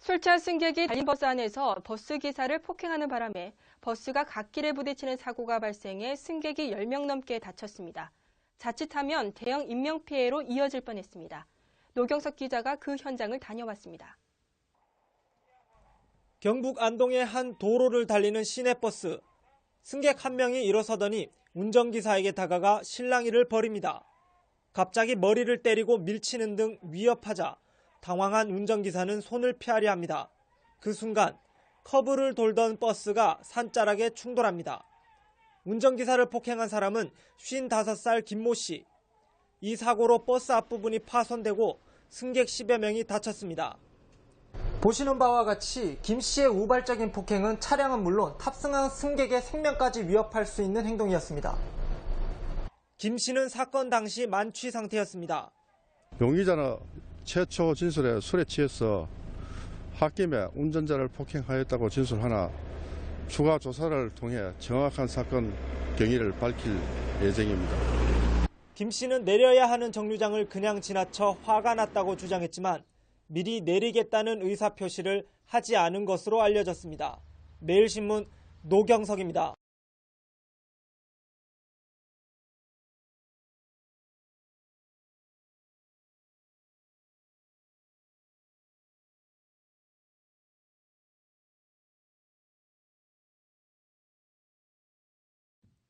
술 취한 승객이 달린 버스 안에서 버스 기사를 폭행하는 바람에 버스가 갓길에 부딪히는 사고가 발생해 승객이 10명 넘게 다쳤습니다. 자칫하면 대형 인명피해로 이어질 뻔했습니다. 노경석 기자가 그 현장을 다녀왔습니다. 경북 안동의 한 도로를 달리는 시내버스. 승객 한 명이 일어서더니 운전기사에게 다가가 실랑이를 벌입니다. 갑자기 머리를 때리고 밀치는 등 위협하자 당황한 운전기사는 손을 피하려 합니다. 그 순간 커브를 돌던 버스가 산자락에 충돌합니다. 운전기사를 폭행한 사람은 55살 김모 씨. 이 사고로 버스 앞부분이 파손되고 승객 10여 명이 다쳤습니다. 보시는 바와 같이 김 씨의 우발적인 폭행은 차량은 물론 탑승한 승객의 생명까지 위협할 수 있는 행동이었습니다. 김 씨는 사건 당시 만취 상태였습니다. 용의자는 최초 진술에 술에 취해서 홧김에 운전자를 폭행하였다고 진술하나 추가 조사를 통해 정확한 사건 경위를 밝힐 예정입니다. 김 씨는 내려야 하는 정류장을 그냥 지나쳐 화가 났다고 주장했지만 미리 내리겠다는 의사표시를 하지 않은 것으로 알려졌습니다. 매일신문 노경석입니다.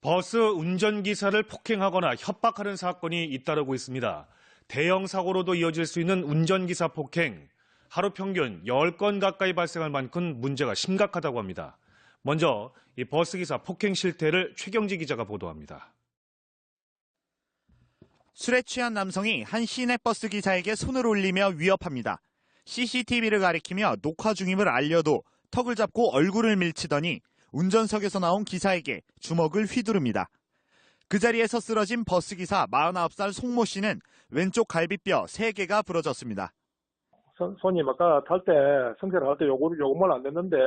버스 운전기사를 폭행하거나 협박하는 사건이 잇따르고 있습니다. 대형 사고로도 이어질 수 있는 운전기사 폭행. 하루 평균 10건 가까이 발생할 만큼 문제가 심각하다고 합니다. 먼저 이 버스기사 폭행 실태를 최경지 기자가 보도합니다. 술에 취한 남성이 한 시내버스 기사에게 손을 올리며 위협합니다. CCTV를 가리키며 녹화 중임을 알려도 턱을 잡고 얼굴을 밀치더니 운전석에서 나온 기사에게 주먹을 휘두릅니다. 그 자리에서 쓰러진 버스기사 49살 송모 씨는 왼쪽 갈비뼈 3개가 부러졌습니다. 손님 아까 탈 때 승차를 할 때 요금을 안 냈는데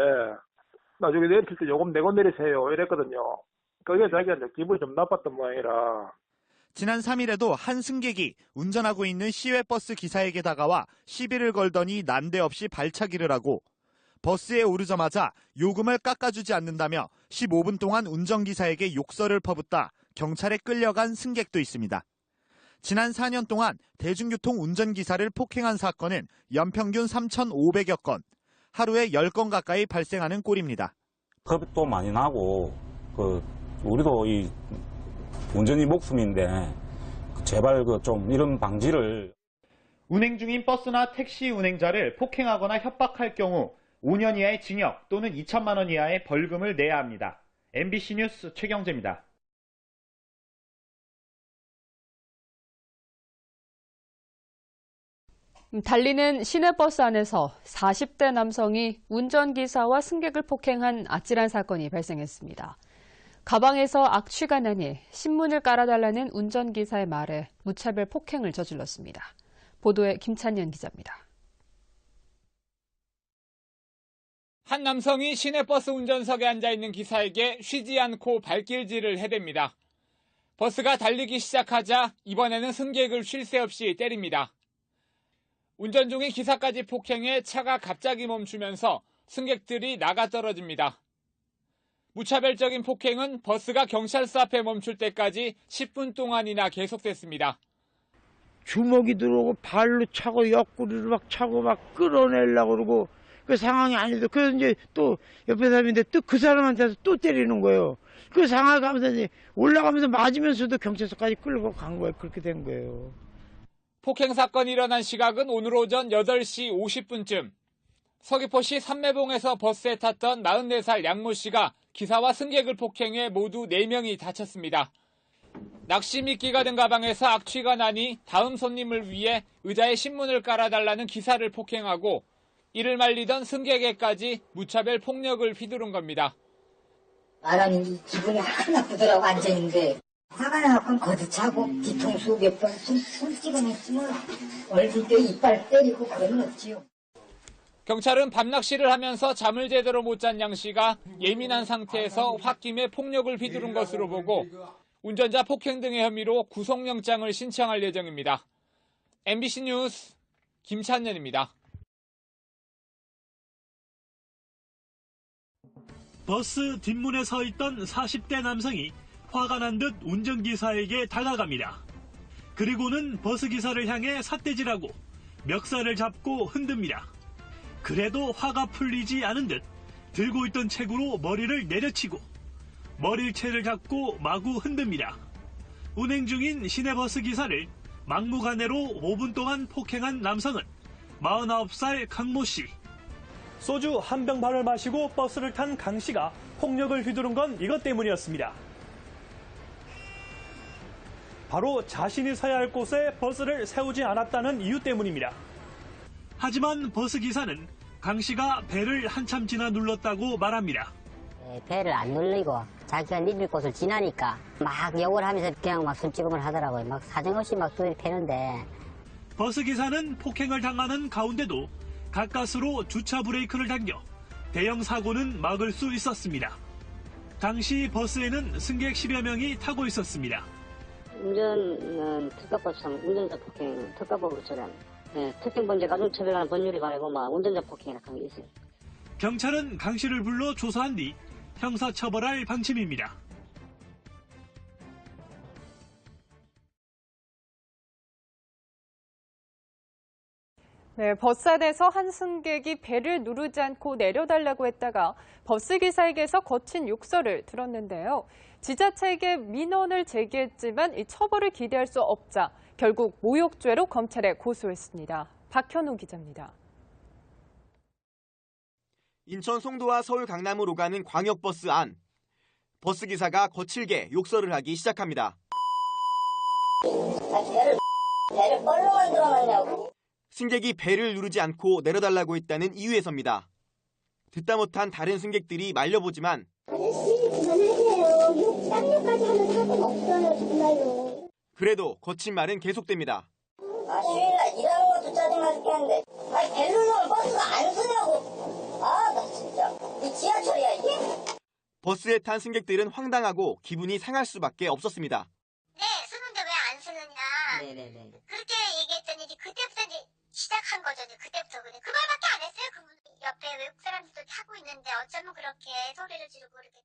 나중에 내릴 때 요금 내고 내리세요 이랬거든요. 그게 자기가 기분이 좀 나빴던 모양이라. 지난 3일에도 한 승객이 운전하고 있는 시외버스 기사에게 다가와 시비를 걸더니 난데없이 발차기를 하고 버스에 오르자마자 요금을 깎아주지 않는다며 15분 동안 운전기사에게 욕설을 퍼붓다 경찰에 끌려간 승객도 있습니다. 지난 4년 동안 대중교통 운전기사를 폭행한 사건은 연평균 3,500여 건, 하루에 10건 가까이 발생하는 꼴입니다. 겁도 많이 나고 우리도 이 운전이 목숨인데 제발 좀 이런 방지를. 운행 중인 버스나 택시 운행자를 폭행하거나 협박할 경우 5년 이하의 징역 또는 2천만 원 이하의 벌금을 내야 합니다. MBC 뉴스 최경재입니다. 달리는 시내버스 안에서 40대 남성이 운전기사와 승객을 폭행한 아찔한 사건이 발생했습니다. 가방에서 악취가 나니 신문을 깔아달라는 운전기사의 말에 무차별 폭행을 저질렀습니다. 보도에 김찬년 기자입니다. 한 남성이 시내버스 운전석에 앉아있는 기사에게 쉬지 않고 발길질을 해댑니다. 버스가 달리기 시작하자 이번에는 승객을 쉴 새 없이 때립니다. 운전 중인 기사까지 폭행해 차가 갑자기 멈추면서 승객들이 나가 떨어집니다. 무차별적인 폭행은 버스가 경찰서 앞에 멈출 때까지 10분 동안이나 계속됐습니다. 주먹이 들어오고 발로 차고 옆구리를 막 차고 막 끌어내려고 그러고 그 상황이 아니도 그래서 이제 또 옆에 사람인데 또 그 사람한테서 또 때리는 거예요. 그 상황을 가면서 이제 올라가면서 맞으면서도 경찰서까지 끌고 간 거예요. 그렇게 된 거예요. 폭행 사건이 일어난 시각은 오늘 오전 8시 50분쯤. 서귀포시 삼매봉에서 버스에 탔던 44살 양모 씨가 기사와 승객을 폭행해 모두 4명이 다쳤습니다. 낚시 미끼가 든 가방에서 악취가 나니 다음 손님을 위해 의자에 신문을 깔아달라는 기사를 폭행하고 이를 말리던 승객에게까지 무차별 폭력을 휘두른 겁니다. 나는 기분이 하나 나쁘더라고 앉아있는데 화가 나갖고 거듭차고 뒤통수 몇 번 손 찍어냈지만 얼굴 때 이빨 때리고 그런 건 없지요. 경찰은 밤낚시를 하면서 잠을 제대로 못 잔 양 씨가 예민한 상태에서 홧김에 폭력을 휘두른 것으로 보고 운전자 폭행 등의 혐의로 구속영장을 신청할 예정입니다. MBC 뉴스 김찬년입니다. 버스 뒷문에 서 있던 40대 남성이 화가 난 듯 운전기사에게 다가갑니다. 그리고는 버스기사를 향해 삿대질하고 멱살을 잡고 흔듭니다. 그래도 화가 풀리지 않은 듯 들고 있던 책으로 머리를 내려치고 머리채를 잡고 마구 흔듭니다. 운행 중인 시내버스 기사를 막무가내로 5분 동안 폭행한 남성은 49살 강모 씨. 소주 한 병 반을 마시고 버스를 탄 강 씨가 폭력을 휘두른 건 이것 때문이었습니다. 바로 자신이 서야 할 곳에 버스를 세우지 않았다는 이유 때문입니다. 하지만 버스기사는 강 씨가 벨을 한참 지나 눌렀다고 말합니다. 배를 안 눌리고 자기가 내릴 곳을 지나니까 막 욕을 하면서 그냥 막 손찌검을 하더라고요. 막 사정없이 막 들이패는데. 버스기사는 폭행을 당하는 가운데도 가까스로 주차 브레이크를 당겨 대형 사고는 막을 수 있었습니다. 당시 버스에는 승객 10여 명이 타고 있었습니다. 운전은 특가법상 운전자 폭행 특가법으로처럼 특정범죄 가중처벌하는 법률이 바르고 막 운전자 폭행이라는 게 있어요. 경찰은 강 씨를 불러 조사한 뒤 형사처벌할 방침입니다. 네, 버스 안에서 한 승객이 벨을 누르지 않고 내려달라고 했다가 버스기사에게서 거친 욕설을 들었는데요. 지자체에게 민원을 제기했지만 이 처벌을 기대할 수 없자 결국 모욕죄로 검찰에 고소했습니다. 박현우 기자입니다. 인천 송도와 서울 강남으로 가는 광역버스 안. 버스기사가 거칠게 욕설을 하기 시작합니다. 배를 뻘로 만들어놨냐고. 승객이 벨을 누르지 않고 내려달라고 했다는 이유에서입니다. 듣다 못한 다른 승객들이 말려보지만 아저씨 그만하세요. 쌍욕까지 하는 사건 없어요 정말요. 그래도 거친 말은 계속됩니다. 휴일날 일하는 것도 짜증나 죽겠는데 벨 누르면 버스가 안 서냐고. 나 진짜 이 지하철이야 이게? 버스에 탄 승객들은 황당하고 기분이 상할 수밖에 없었습니다. 네, 쓰는데 왜 안 쓰느냐. 네네네. 그렇게 얘기했더니 이제 그때부터 이제 시작한 거죠. 이제 그때부터 그냥 그 말밖에 안 했어요. 그분 옆에 외국 사람들도 타고 있는데 어쩌면 그렇게 소리를 지르고 그렇게.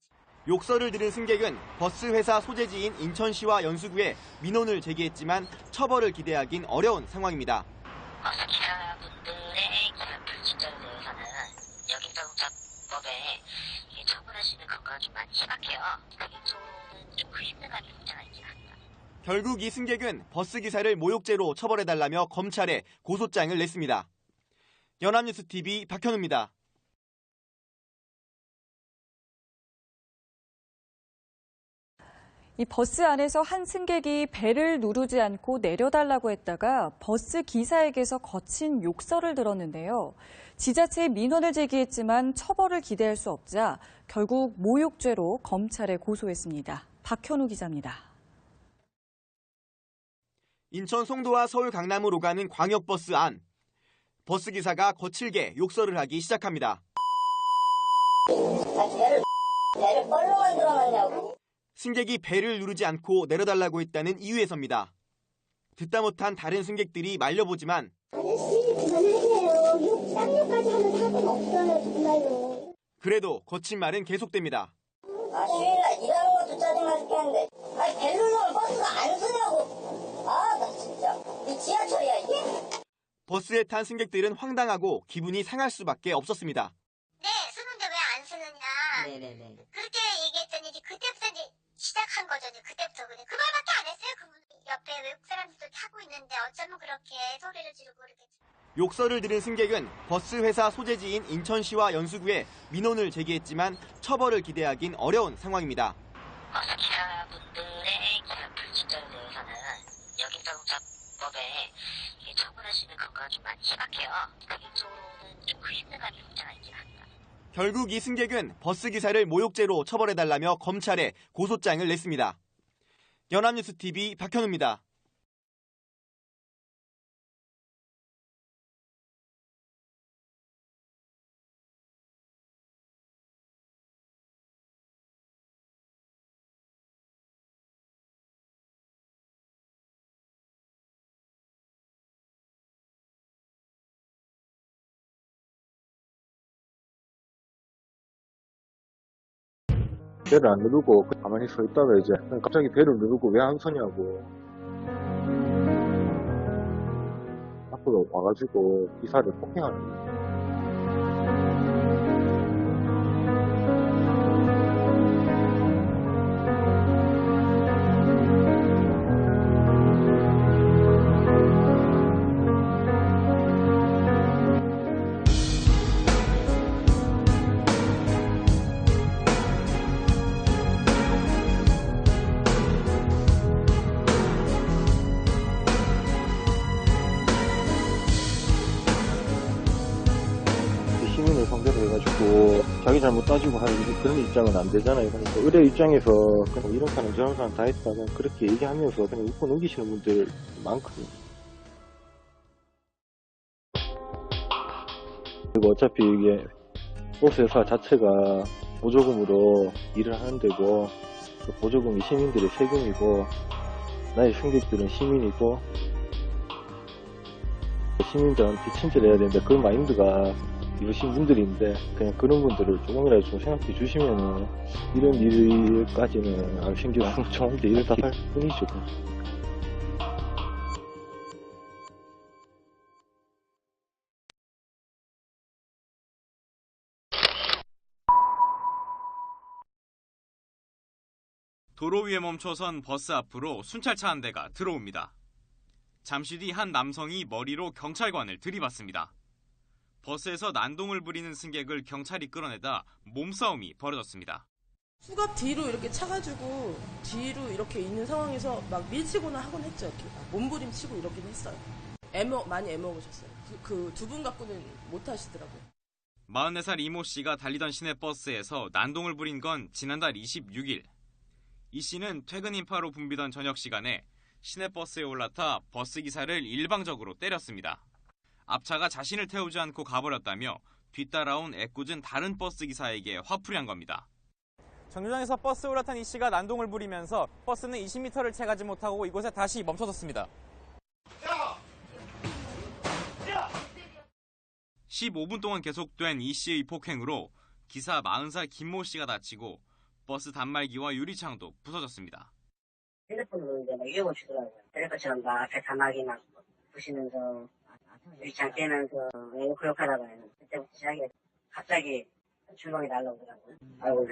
욕설을 들은 승객은 버스 회사 소재지인 인천시와 연수구에 민원을 제기했지만 처벌을 기대하긴 어려운 상황입니다. 버스 기사분들의 기사 불친절에 대해서는 여객자동차법에 처벌할 수 있는 근거가 좀 많이 희박해요. 그게 좀 불신등감이 문제가 있긴 합니다. 결국 이 승객은 버스기사를 모욕죄로 처벌해달라며 검찰에 고소장을 냈습니다. 연합뉴스TV 박현우입니다. 이 버스 안에서 한 승객이 벨을 누르지 않고 내려달라고 했다가 버스 기사에게서 거친 욕설을 들었는데요. 지자체에 민원을 제기했지만 처벌을 기대할 수 없자 결국 모욕죄로 검찰에 고소했습니다. 박현우 기자입니다. 인천 송도와 서울 강남으로 가는 광역버스 안. 버스기사가 거칠게 욕설을 하기 시작합니다. 배를 뻘로 만들어놨냐고. 승객이 벨을 누르지 않고 내려달라고 했다는 이유에서입니다. 듣다 못한 다른 승객들이 말려보지만 아저씨 그만하세요. 쌍욕까지 하는 사건 없어요 정말요. 그래도 거친 말은 계속됩니다. 휴일날 일하는 것도 짜증나 죽겠는데 벨 누르면 버스가 안 서냐고. 나 진짜 이 지하철이야 이게? 버스에 탄 승객들은 황당하고 기분이 상할 수밖에 없었습니다. 네, 쓰는데 왜 안 쓰느냐. 네네네. 그렇게 얘기했더니 이제 그때부터 이제 시작한 거죠. 이제 그때부터 그냥 그 말밖에 안 했어요. 그분 옆에 외국 사람들도 타고 있는데 어쩌면 그렇게 소리를 지르고 그렇게. 욕설을 들은 승객은 버스 회사 소재지인 인천시와 연수구에 민원을 제기했지만 처벌을 기대하긴 어려운 상황입니다. 버스 기사분들의 기사 불친절에 대해서는 여객자동차법에 처벌할 수 있는 근거가 좀 많이 희박해요. 그게 좀 불신등감이 문제가 있긴 합니다. 결국 이 승객은 버스기사를 모욕죄로 처벌해달라며 검찰에 고소장을 냈습니다. 연합뉴스TV 박현우입니다. 배를 안 누르고 가만히 서 있다가 이제 갑자기 배를 누르고 왜 안 서냐고 앞으로 와가지고 기사를 폭행하는 거예요. 시민을 상대로 해가지고 자기 잘못 따지고 하는 그런 입장은 안 되잖아요. 그러니까 의뢰 입장에서 그냥 이런 사람 저런 사람 다 했다가 그렇게 얘기하면서 그냥 웃고 넘기시는 분들 많거든요. 그리고 어차피 이게 버스 회사 자체가 보조금으로 일을 하는 데고 그 보조금이 시민들의 세금이고 나의 승객들은 시민이고 시민들한테 친절해야 되는데 그런 마인드가 이러신 분들인데 그냥 그런 분들을 조금이라도 좀 생각해 주시면은 이런 일까지는 안 생기고 좋은데 일을 다 할 뿐이죠. 도로 위에 멈춰선 버스 앞으로 순찰차 한 대가 들어옵니다. 잠시 뒤 한 남성이 머리로 경찰관을 들이받습니다. 버스에서 난동을 부리는 승객을 경찰이 끌어내다 몸싸움이 벌어졌습니다. 수갑 뒤로 이렇게 차가지고 뒤로 이렇게 있는 상황에서 막 밀치거나 하곤 했죠. 이렇게 몸부림치고 이러긴 했어요. 많이 애먹으셨어요. 그 두 분 갖고는 못 하시더라고요. 44살 이모 씨가 달리던 시내버스에서 난동을 부린 건 지난달 26일. 이 씨는 퇴근 인파로 붐비던 저녁 시간에 시내버스에 올라타 버스기사를 일방적으로 때렸습니다. 앞차가 자신을 태우지 않고 가버렸다며 뒤따라온 애꿎은 다른 버스기사에게 화풀이 한 겁니다. 정류장에서 버스에 올라탄 이 씨가 난동을 부리면서 버스는 20m를 채 가지 못하고 이곳에 다시 멈춰섰습니다. 15분 동안 계속된 이 씨의 폭행으로 기사 40살 김모 씨가 다치고 버스 단말기와 유리창도 부서졌습니다. 핸드폰으로 이제 막 위협을 주더라고요. 때릴것처럼 막 앞에 단말기 막 부시면서 유리창 깨면서 욕하다가는 그때부터 시작해 갑자기 주먹이 날라오더라고요. 아이고.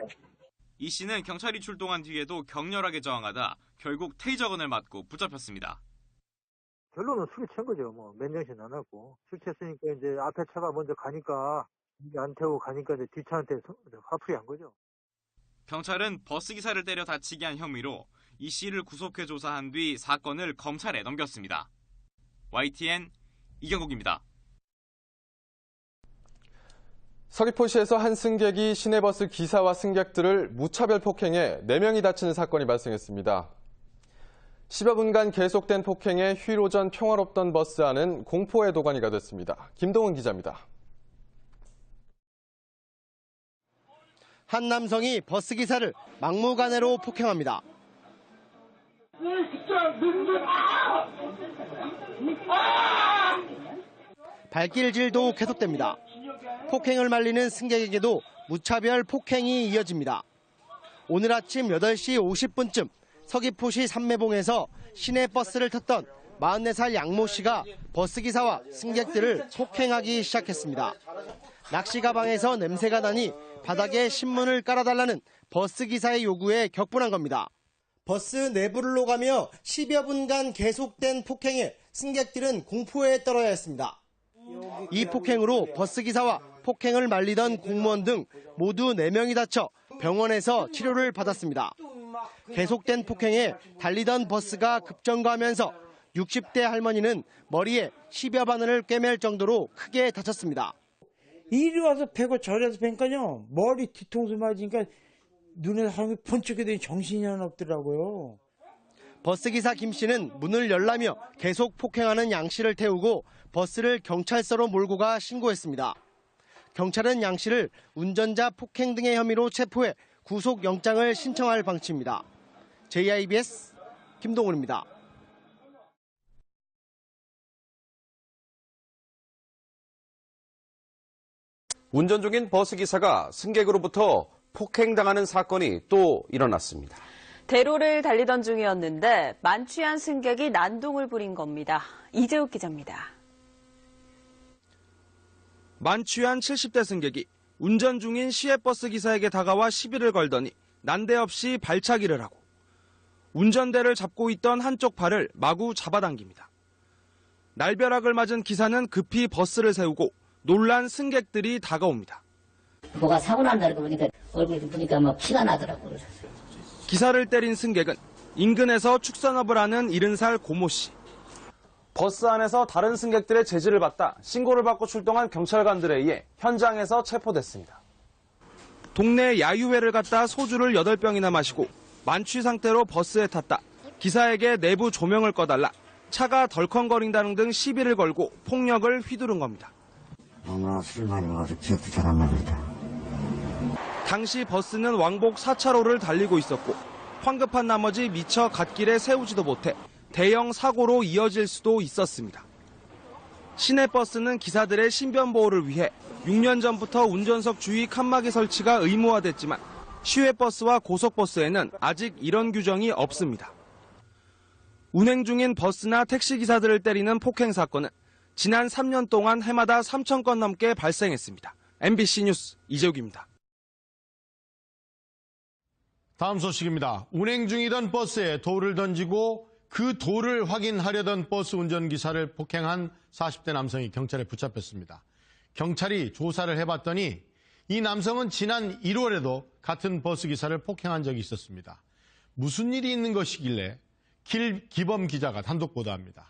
이 씨는 경찰이 출동한 뒤에도 격렬하게 저항하다 결국 테이저건을 맞고 붙잡혔습니다. 결론은 술이 챈 거죠. 뭐 몇 년씩 안 하고 술 챘으니까 이제 앞에 차가 먼저 가니까 이제 안 태우고 가니까 이제 뒷차한테 화풀이 한 거죠. 경찰은 버스기사를 때려 다치게 한 혐의로 이 씨를 구속해 조사한 뒤 사건을 검찰에 넘겼습니다. YTN 이경국입니다. 서귀포시에서 한 승객이 시내버스 기사와 승객들을 무차별 폭행해 4명이 다치는 사건이 발생했습니다. 10여 분간 계속된 폭행에 휴일 오전 평화롭던 버스 안은 공포의 도가니가 됐습니다. 김동훈 기자입니다. 한 남성이 버스기사를 막무가내로 폭행합니다. 발길질도 계속됩니다. 폭행을 말리는 승객에게도 무차별 폭행이 이어집니다. 오늘 아침 8시 50분쯤 서귀포시 삼매봉에서 시내버스를 탔던 44살 양모 씨가 버스기사와 승객들을 폭행하기 시작했습니다. 낚시 가방에서 냄새가 나니 바닥에 신문을 깔아달라는 버스기사의 요구에 격분한 겁니다. 버스 내부를 오가며 10여 분간 계속된 폭행에 승객들은 공포에 떨어야 했습니다. 이 폭행으로 버스기사와 폭행을 말리던 공무원 등 모두 4명이 다쳐 병원에서 치료를 받았습니다. 계속된 폭행에 달리던 버스가 급정거하면서 60대 할머니는 머리에 10여 바늘을 꿰맬 정도로 크게 다쳤습니다. 이리 와서 패고 저리 와서 패니까요. 머리 뒤통수 맞으니까 눈에 하얀 게 번쩍이더니 정신이 안 없더라고요. 버스기사 김 씨는 문을 열라며 계속 폭행하는 양 씨를 태우고 버스를 경찰서로 몰고 가 신고했습니다. 경찰은 양 씨를 운전자 폭행 등의 혐의로 체포해 구속영장을 신청할 방침입니다. JIBS 김동훈입니다. 운전 중인 버스기사가 승객으로부터 폭행당하는 사건이 또 일어났습니다. 대로를 달리던 중이었는데 만취한 승객이 난동을 부린 겁니다. 이재욱 기자입니다. 만취한 70대 승객이 운전 중인 시외버스 기사에게 다가와 시비를 걸더니 난데없이 발차기를 하고 운전대를 잡고 있던 한쪽 팔을 마구 잡아당깁니다. 날벼락을 맞은 기사는 급히 버스를 세우고 놀란 승객들이 다가옵니다. 뭐가 사고 난다고 보니까 얼굴 보니까 막 피가 나더라고요. 기사를 때린 승객은 인근에서 축산업을 하는 70살 고모 씨. 버스 안에서 다른 승객들의 제지를 받다 신고를 받고 출동한 경찰관들에 의해 현장에서 체포됐습니다. 동네 야유회를 갔다 소주를 8병이나 마시고 만취 상태로 버스에 탔다. 기사에게 내부 조명을 꺼달라. 차가 덜컹거린다는 등 시비를 걸고 폭력을 휘두른 겁니다. 너무나 술 많이 먹어서 기억도 잘 안 나겠다. 당시 버스는 왕복 4차로를 달리고 있었고 황급한 나머지 미처 갓길에 세우지도 못해 대형 사고로 이어질 수도 있었습니다. 시내버스는 기사들의 신변 보호를 위해 6년 전부터 운전석 주위 칸막이 설치가 의무화됐지만 시외버스와 고속버스에는 아직 이런 규정이 없습니다. 운행 중인 버스나 택시기사들을 때리는 폭행 사건은 지난 3년 동안 해마다 3,000건 넘게 발생했습니다. MBC 뉴스 이재욱입니다. 다음 소식입니다. 운행 중이던 버스에 돌을 던지고 그 돌을 확인하려던 버스 운전기사를 폭행한 40대 남성이 경찰에 붙잡혔습니다. 경찰이 조사를 해봤더니 이 남성은 지난 1월에도 같은 버스기사를 폭행한 적이 있었습니다. 무슨 일이 있는 것이길래 길기범 기자가 단독 보도합니다.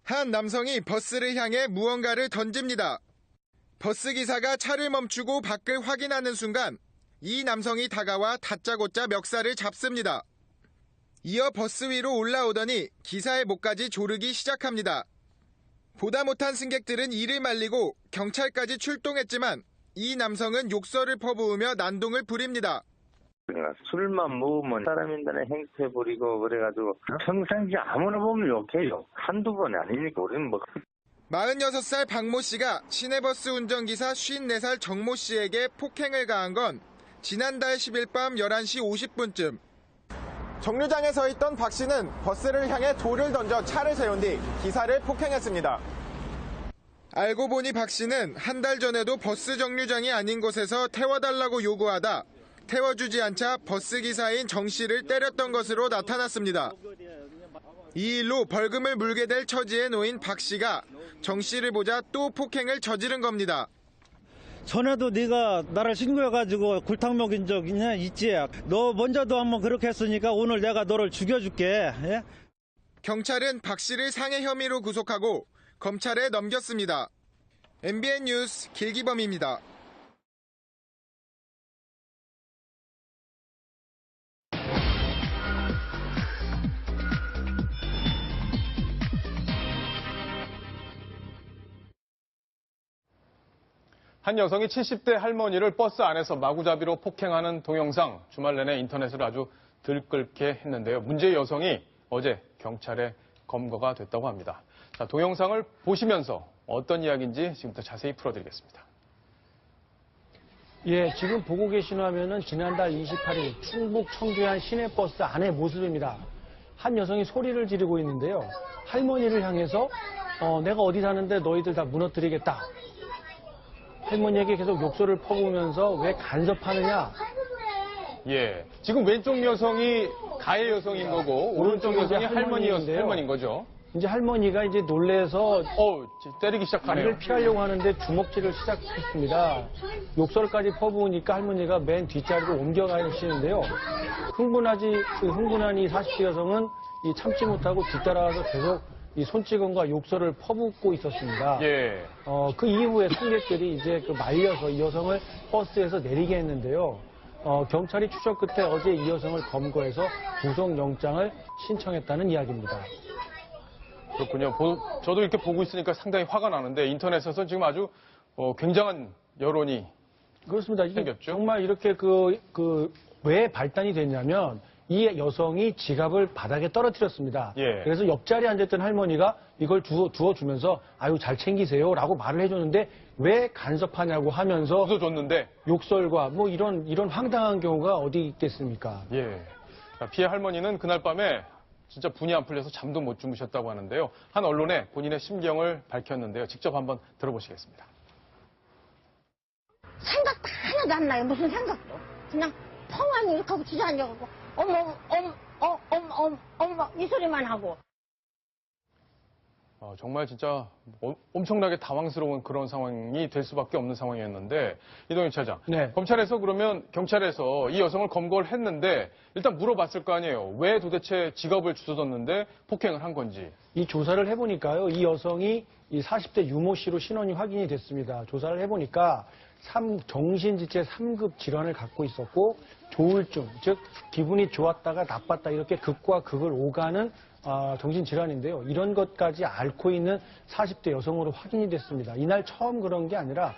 한 남성이 버스를 향해 무언가를 던집니다. 버스기사가 차를 멈추고 밖을 확인하는 순간 이 남성이 다가와 다짜고짜 멱살을 잡습니다. 이어 버스 위로 올라오더니 기사의 목까지 조르기 시작합니다. 보다 못한 승객들은 이를 말리고 경찰까지 출동했지만 이 남성은 욕설을 퍼부으며 난동을 부립니다. 술만 먹으면 사람인들의 행태 부리고 그래가지고 평상시 아무나 보면 욕해요. 한두 번이 아니니까 우리는 뭐. 46살 박모 씨가 시내버스 운전기사 54살 정모 씨에게 폭행을 가한 건 지난달 10일 밤 11시 50분쯤. 정류장에 서 있던 박 씨는 버스를 향해 돌을 던져 차를 세운 뒤 기사를 폭행했습니다. 알고 보니 박 씨는 한 달 전에도 버스 정류장이 아닌 곳에서 태워달라고 요구하다 태워주지 않자 버스기사인 정 씨를 때렸던 것으로 나타났습니다. 이 일로 벌금을 물게 될 처지에 놓인 박 씨가 정 씨를 보자 또 폭행을 저지른 겁니다. 전에도 네가 나를 신고해가지고 굴탕 먹인 적 있지? 너 먼저도 한번 그렇게 했으니까 오늘 내가 너를 죽여줄게. 예? 경찰은 박 씨를 상해 혐의로 구속하고 검찰에 넘겼습니다. MBN 뉴스 길기범입니다. 한 여성이 70대 할머니를 버스 안에서 마구잡이로 폭행하는 동영상 주말 내내 인터넷을 아주 들끓게 했는데요. 문제의 여성이 어제 경찰에 검거가 됐다고 합니다. 자, 동영상을 보시면서 어떤 이야기인지 지금부터 자세히 풀어드리겠습니다. 예, 지금 보고 계신 화면은 지난달 28일 충북 청주의 시내버스 안의 모습입니다. 한 여성이 소리를 지르고 있는데요. 할머니를 향해서 내가 어디 사는데 너희들 다 무너뜨리겠다. 할머니에게 계속 욕설을 퍼부으면서 왜 간섭하느냐. 예, 지금 왼쪽 여성이 가해 여성인 거고 오른쪽 여성이 할머니인 거죠. 이제 할머니가 이제 놀래서 때리기 시작하네요. 다리를 피하려고 하는데 주먹질을 시작했습니다. 욕설까지 퍼부으니까 할머니가 맨 뒷자리로 옮겨가시는데요. 흥분한 이 40대 여성은 참지 못하고 뒤따라와서 계속 이 손찌검과 욕설을 퍼붓고 있었습니다. 예. 그 이후에 승객들이 이제 말려서 이 여성을 버스에서 내리게 했는데요. 경찰이 추적 끝에 어제 이 여성을 검거해서 구속영장을 신청했다는 이야기입니다. 그렇군요. 저도 이렇게 보고 있으니까 상당히 화가 나는데 인터넷에서 지금 아주 굉장한 여론이 그렇습니다. 생겼죠. 정말 이렇게 왜 발단이 됐냐면 이 여성이 지갑을 바닥에 떨어뜨렸습니다. 예. 그래서 옆자리에 앉았던 할머니가 이걸 주워주면서 아유 잘 챙기세요라고 말을 해줬는데 왜 간섭하냐고 하면서 웃어줬는데 욕설과 뭐 이런 황당한 경우가 어디 있겠습니까? 예. 피해 할머니는 그날 밤에 진짜 분이 안 풀려서 잠도 못 주무셨다고 하는데요. 한 언론에 본인의 심경을 밝혔는데요. 직접 한번 들어보시겠습니다. 생각도 하나도 안 나요. 무슨 생각도. 그냥 펑하니 이렇게 하고 주저앉아갖고 어머 이 소리만 하고. 정말 진짜 엄청나게 당황스러운 그런 상황이 될 수밖에 없는 상황이었는데 이동현 차장, 네. 검찰에서 그러면 경찰에서 이 여성을 검거를 했는데 일단 물어봤을 거 아니에요. 왜 도대체 지갑을 주워줬는데 폭행을 한 건지. 이 조사를 해보니까요. 이 여성이 이 40대 유모 씨로 신원이 확인이 됐습니다. 조사를 해보니까 정신지체 3급 질환을 갖고 있었고 조울증, 즉 기분이 좋았다가 나빴다 이렇게 극과 극을 오가는 정신질환인데요. 이런 것까지 앓고 있는 40대 여성으로 확인이 됐습니다. 이날 처음 그런 게 아니라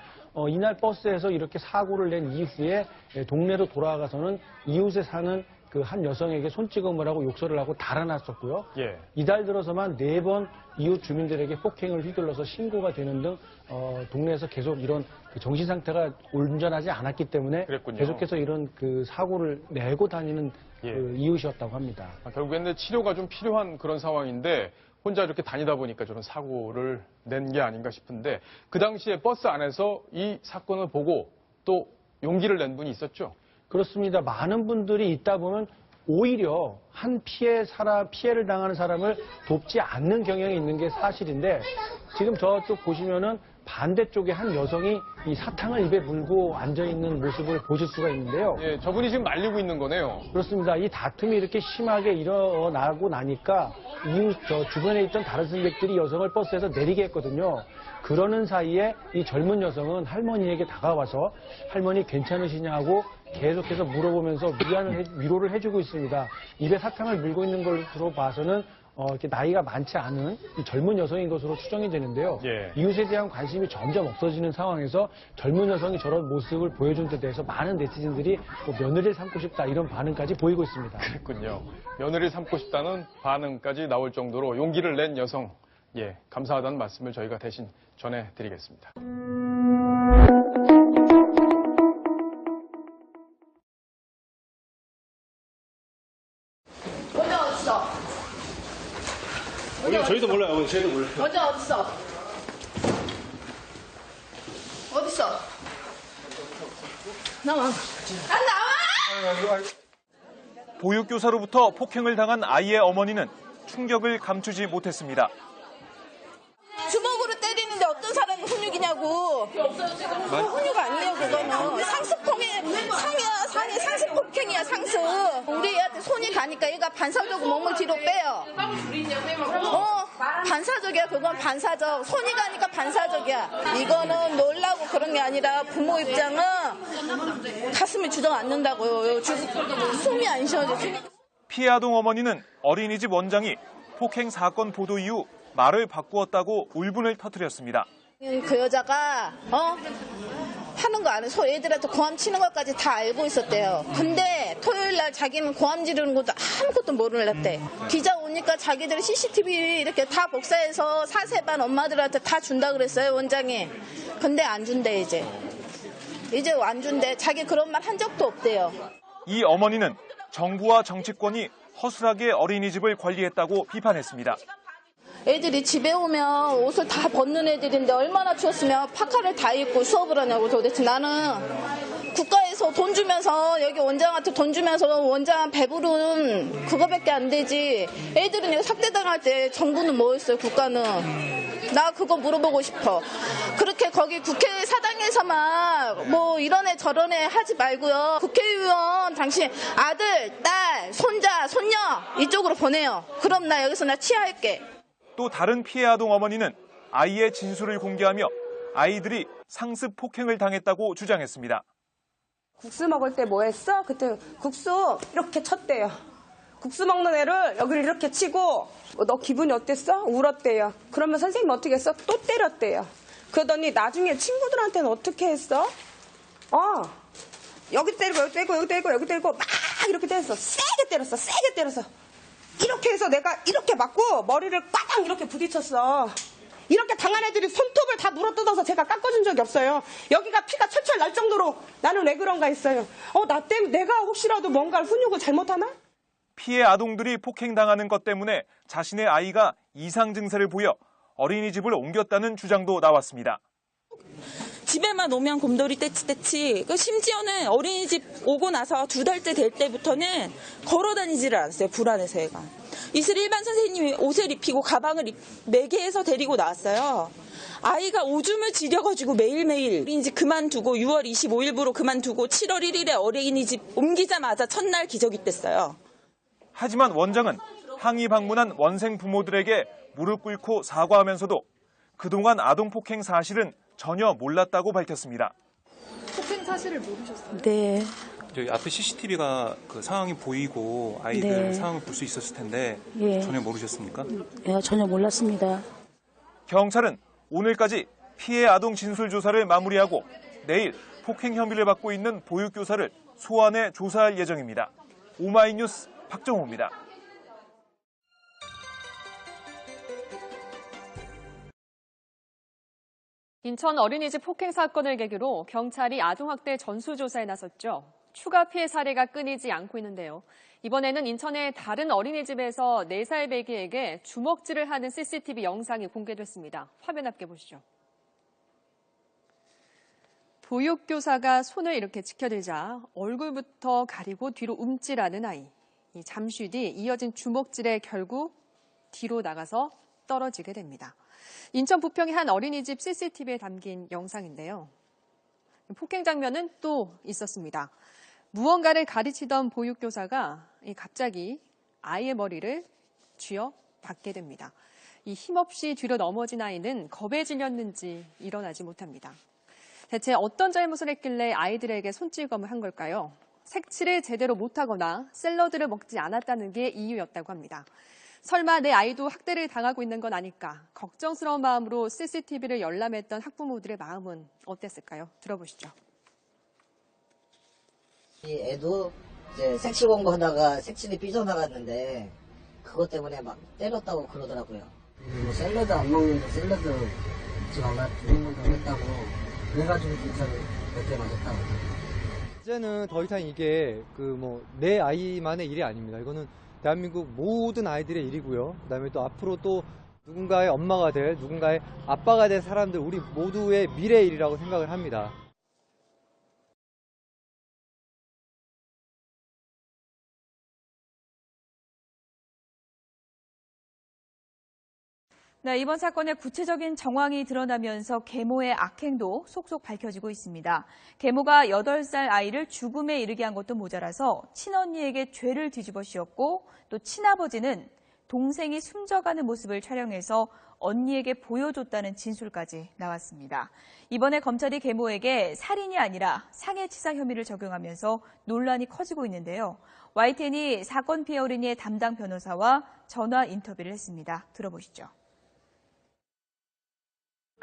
이날 버스에서 이렇게 사고를 낸 이후에 동네로 돌아가서는 이웃에 사는 그 한 여성에게 손찌검을 하고 욕설을 하고 달아났었고요. 예. 이달 들어서만 4번 이웃 주민들에게 폭행을 휘둘러서 신고가 되는 등 동네에서 계속 이런 그 정신 상태가 온전하지 않았기 때문에 그랬군요. 계속해서 이런 그 사고를 내고 다니는 예. 그 이웃이었다고 합니다. 결국에는 치료가 좀 필요한 그런 상황인데 혼자 이렇게 다니다 보니까 저런 사고를 낸 게 아닌가 싶은데 그 당시에 버스 안에서 이 사건을 보고 또 용기를 낸 분이 있었죠? 그렇습니다. 많은 분들이 있다 보면 오히려 한 피해를 당하는 사람을 돕지 않는 경향이 있는 게 사실인데 지금 저쪽 보시면은 반대쪽에 한 여성이 이 사탕을 입에 물고 앉아있는 모습을 보실 수가 있는데요. 예, 저분이 지금 말리고 있는 거네요. 그렇습니다. 이 다툼이 이렇게 심하게 일어나고 나니까 이웃 주변에 있던 다른 승객들이 여성을 버스에서 내리게 했거든요. 그러는 사이에 이 젊은 여성은 할머니에게 다가와서 할머니 괜찮으시냐고 계속해서 물어보면서 위로를 해주고 있습니다. 입에 사탕을 물고 있는 것으로 봐서는 이렇게 나이가 많지 않은 이 젊은 여성인 것으로 추정이 되는데요. 예. 이웃에 대한 관심이 점점 없어지는 상황에서 젊은 여성이 저런 모습을 보여준 데 대해서 많은 네티즌들이 며느리를 삼고 싶다 이런 반응까지 보이고 있습니다. 그렇군요. 며느리를 삼고 싶다는 반응까지 나올 정도로 용기를 낸 여성, 예, 감사하다는 말씀을 저희가 대신 전해드리겠습니다. 원장 어딨어? 저희도 몰라요, 어머니. 저희도 몰라요. 원장 어딨어? 어딨어? 나와. 나와! 보육교사로부터 폭행을 당한 아이의 어머니는 충격을 감추지 못했습니다. 주먹으로 때리는데 어떤 사람이 훈육이냐고. 훈육 아니에요, 그거는. 상습폭행이야, 상습. 우리 애한테 손이 가니까 얘가 반사적으로 몸을 뒤로 빼요. 반사적이야, 그건 반사적. 손이 가니까 반사적이야. 이거는 놀라고 그런 게 아니라 부모 입장은 가슴이 주저앉는다고요. 숨이 안 쉬어져. 피해 아동 어머니는 어린이집 원장이 폭행 사건 보도 이후 말을 바꾸었다고 울분을 터뜨렸습니다. 그 여자가 하는 거 아는 애들한테 고함 치는 것까지 다 알고 있었대요. 근데 토요일 날 자기는 고함 지르는 것도 아무것도 모르는데 기자 오니까 자기들이 CCTV 이렇게 다 복사해서 사세반 엄마들한테 다 준다 그랬어요, 원장이. 근데 안 준대 이제 안 준대. 자기 그런 말 한 적도 없대요. 이 어머니는 정부와 정치권이 허술하게 어린이집을 관리했다고 비판했습니다. 애들이 집에 오면 옷을 다 벗는 애들인데 얼마나 추웠으면 파카를 다 입고 수업을 하냐고. 도대체 나는 국가에서 돈 주면서 여기 원장한테 돈 주면서 원장 배부른 그거밖에 안 되지. 애들은 이거 삭대당할 때 정부는 뭐 했어요, 국가는. 나 그거 물어보고 싶어. 그렇게 거기 국회 사당에서만 뭐 이런 애 저런 애 하지 말고요. 국회의원 당신 아들, 딸, 손자, 손녀 이쪽으로 보내요. 그럼 나 여기서 나 치아할게. 또 다른 피해 아동 어머니는 아이의 진술을 공개하며 아이들이 상습 폭행을 당했다고 주장했습니다. 국수 먹을 때 뭐 했어? 그때 국수 이렇게 쳤대요. 국수 먹는 애를 여기를 이렇게 치고 너 기분이 어땠어? 울었대요. 그러면 선생님이 어떻게 했어? 또 때렸대요. 그러더니 나중에 친구들한테는 어떻게 했어? 여기 때리고 여기 때리고 여기 때리고 여기 때리고 막 이렇게 때렸어. 세게 때렸어. 이렇게 해서 내가 이렇게 맞고 머리를 꽈당 이렇게 부딪혔어. 이렇게 당한 애들이 손톱을 다 물어뜯어서 제가 깎아준 적이 없어요. 여기가 피가 철철 날 정도로 나는 왜 그런가 했어요. 나 때문에 내가 혹시라도 뭔가를 훈육을 잘못하나? 피해 아동들이 폭행당하는 것 때문에 자신의 아이가 이상 증세를 보여 어린이집을 옮겼다는 주장도 나왔습니다. 집에만 오면 곰돌이 떼치. 심지어는 어린이집 오고 나서 2달째 될 때부터는 걸어다니지를 않았어요. 불안해서 애가. 이슬 일반 선생님이 옷을 입히고 가방을 매개해서 데리고 나왔어요. 아이가 오줌을 지려가지고 매일매일 어린이집 그만두고 6월 25일부로 그만두고 7월 1일에 어린이집 옮기자마자 첫날 기저귀 뗐어요. 하지만 원장은 항의 방문한 원생 부모들에게 무릎 꿇고 사과하면서도 그동안 아동폭행 사실은 전혀 몰랐다고 밝혔습니다. 폭행 사실을 모르셨어요? 네. 저희 앞에 CCTV가 그 상황이 보이고 아이들 네. 상황을 볼 수 있었을 텐데 예. 전혀 모르셨습니까? 네, 전혀 몰랐습니다. 경찰은 오늘까지 피해 아동 진술 조사를 마무리하고 내일 폭행 혐의를 받고 있는 보육교사를 소환해 조사할 예정입니다. 오마이뉴스 박정호입니다. 인천 어린이집 폭행 사건을 계기로 경찰이 아동학대 전수조사에 나섰죠. 추가 피해 사례가 끊이지 않고 있는데요. 이번에는 인천의 다른 어린이집에서 4살 배기에게 주먹질을 하는 CCTV 영상이 공개됐습니다. 화면 함께 보시죠. 보육교사가 손을 이렇게 지켜들자 얼굴부터 가리고 뒤로 움찔하는 아이. 잠시 뒤 이어진 주먹질에 결국 뒤로 나가서 떨어지게 됩니다. 인천 부평의 한 어린이집 CCTV에 담긴 영상인데요. 폭행 장면은 또 있었습니다. 무언가를 가르치던 보육교사가 갑자기 아이의 머리를 쥐어 박게 됩니다. 힘없이 뒤로 넘어진 아이는 겁에 질렸는지 일어나지 못합니다. 대체 어떤 잘못을 했길래 아이들에게 손찌검을 한 걸까요? 색칠을 제대로 못하거나 샐러드를 먹지 않았다는 게 이유였다고 합니다. 설마 내 아이도 학대를 당하고 있는 건 아닐까? 걱정스러운 마음으로 CCTV를 열람했던 학부모들의 마음은 어땠을까요? 들어보시죠. 이 애도 이제 색칠 공부하다가 색칠이 삐져나갔는데 그것 때문에 막 때렸다고 그러더라고요. 뭐 샐러드 안 먹는데 샐러드 먹지 말라 두번 당했다고 그래가지고 진짜로 몇 대 맞았다고. 이제는 더 이상 이게 내 아이만의 일이 아닙니다. 이거는 대한민국 모든 아이들의 일이고요. 그다음에 또 앞으로 또 누군가의 엄마가 될, 누군가의 아빠가 될 사람들, 우리 모두의 미래의 일이라고 생각을 합니다. 네, 이번 사건의 구체적인 정황이 드러나면서 계모의 악행도 속속 밝혀지고 있습니다. 계모가 8살 아이를 죽음에 이르게 한 것도 모자라서 친언니에게 죄를 뒤집어 씌웠고 또 친아버지는 동생이 숨져가는 모습을 촬영해서 언니에게 보여줬다는 진술까지 나왔습니다. 이번에 검찰이 계모에게 살인이 아니라 상해치사 혐의를 적용하면서 논란이 커지고 있는데요. YTN이 사건 피해 어린이의 담당 변호사와 전화 인터뷰를 했습니다. 들어보시죠.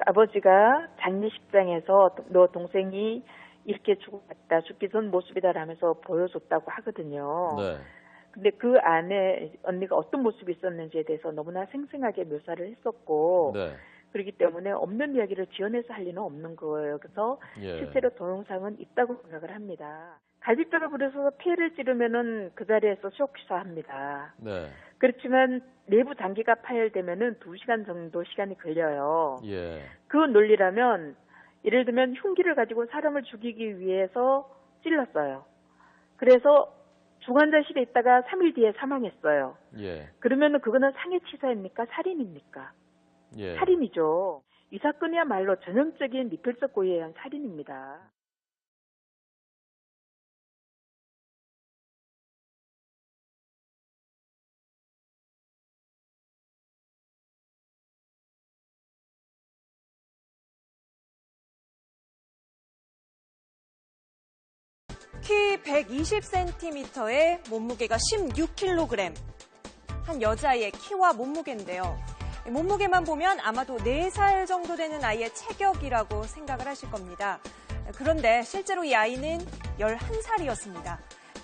아버지가 장례식장에서 너 동생이 이렇게 죽었다, 죽기 전 모습이다라면서 보여줬다고 하거든요. 네. 근데 그 안에 언니가 어떤 모습이 있었는지에 대해서 너무나 생생하게 묘사를 했었고, 네. 그렇기 때문에 없는 이야기를 지어내서 할 리는 없는 거예요. 그래서 예. 실제로 동영상은 있다고 생각을 합니다. 갈비뼈를 부려서 피해를 찌르면은 그 자리에서 쇼크사합니다. 네. 그렇지만 내부 장기가 파열되면은 2시간 정도 시간이 걸려요. 예. 그 논리라면 예를 들면 흉기를 가지고 사람을 죽이기 위해서 찔렀어요. 그래서 중환자실에 있다가 3일 뒤에 사망했어요. 예. 그러면은 그거는 상해치사입니까? 살인입니까? 예. 살인이죠. 이 사건이야말로 전형적인 미필적 고의에 의한 살인입니다. 키 120cm에 몸무게가 16kg. 한 여자아이의 키와 몸무게인데요. 몸무게만 보면 아마도 4살 정도 되는 아이의 체격이라고 생각을 하실 겁니다. 그런데 실제로 이 아이는 11살이었습니다.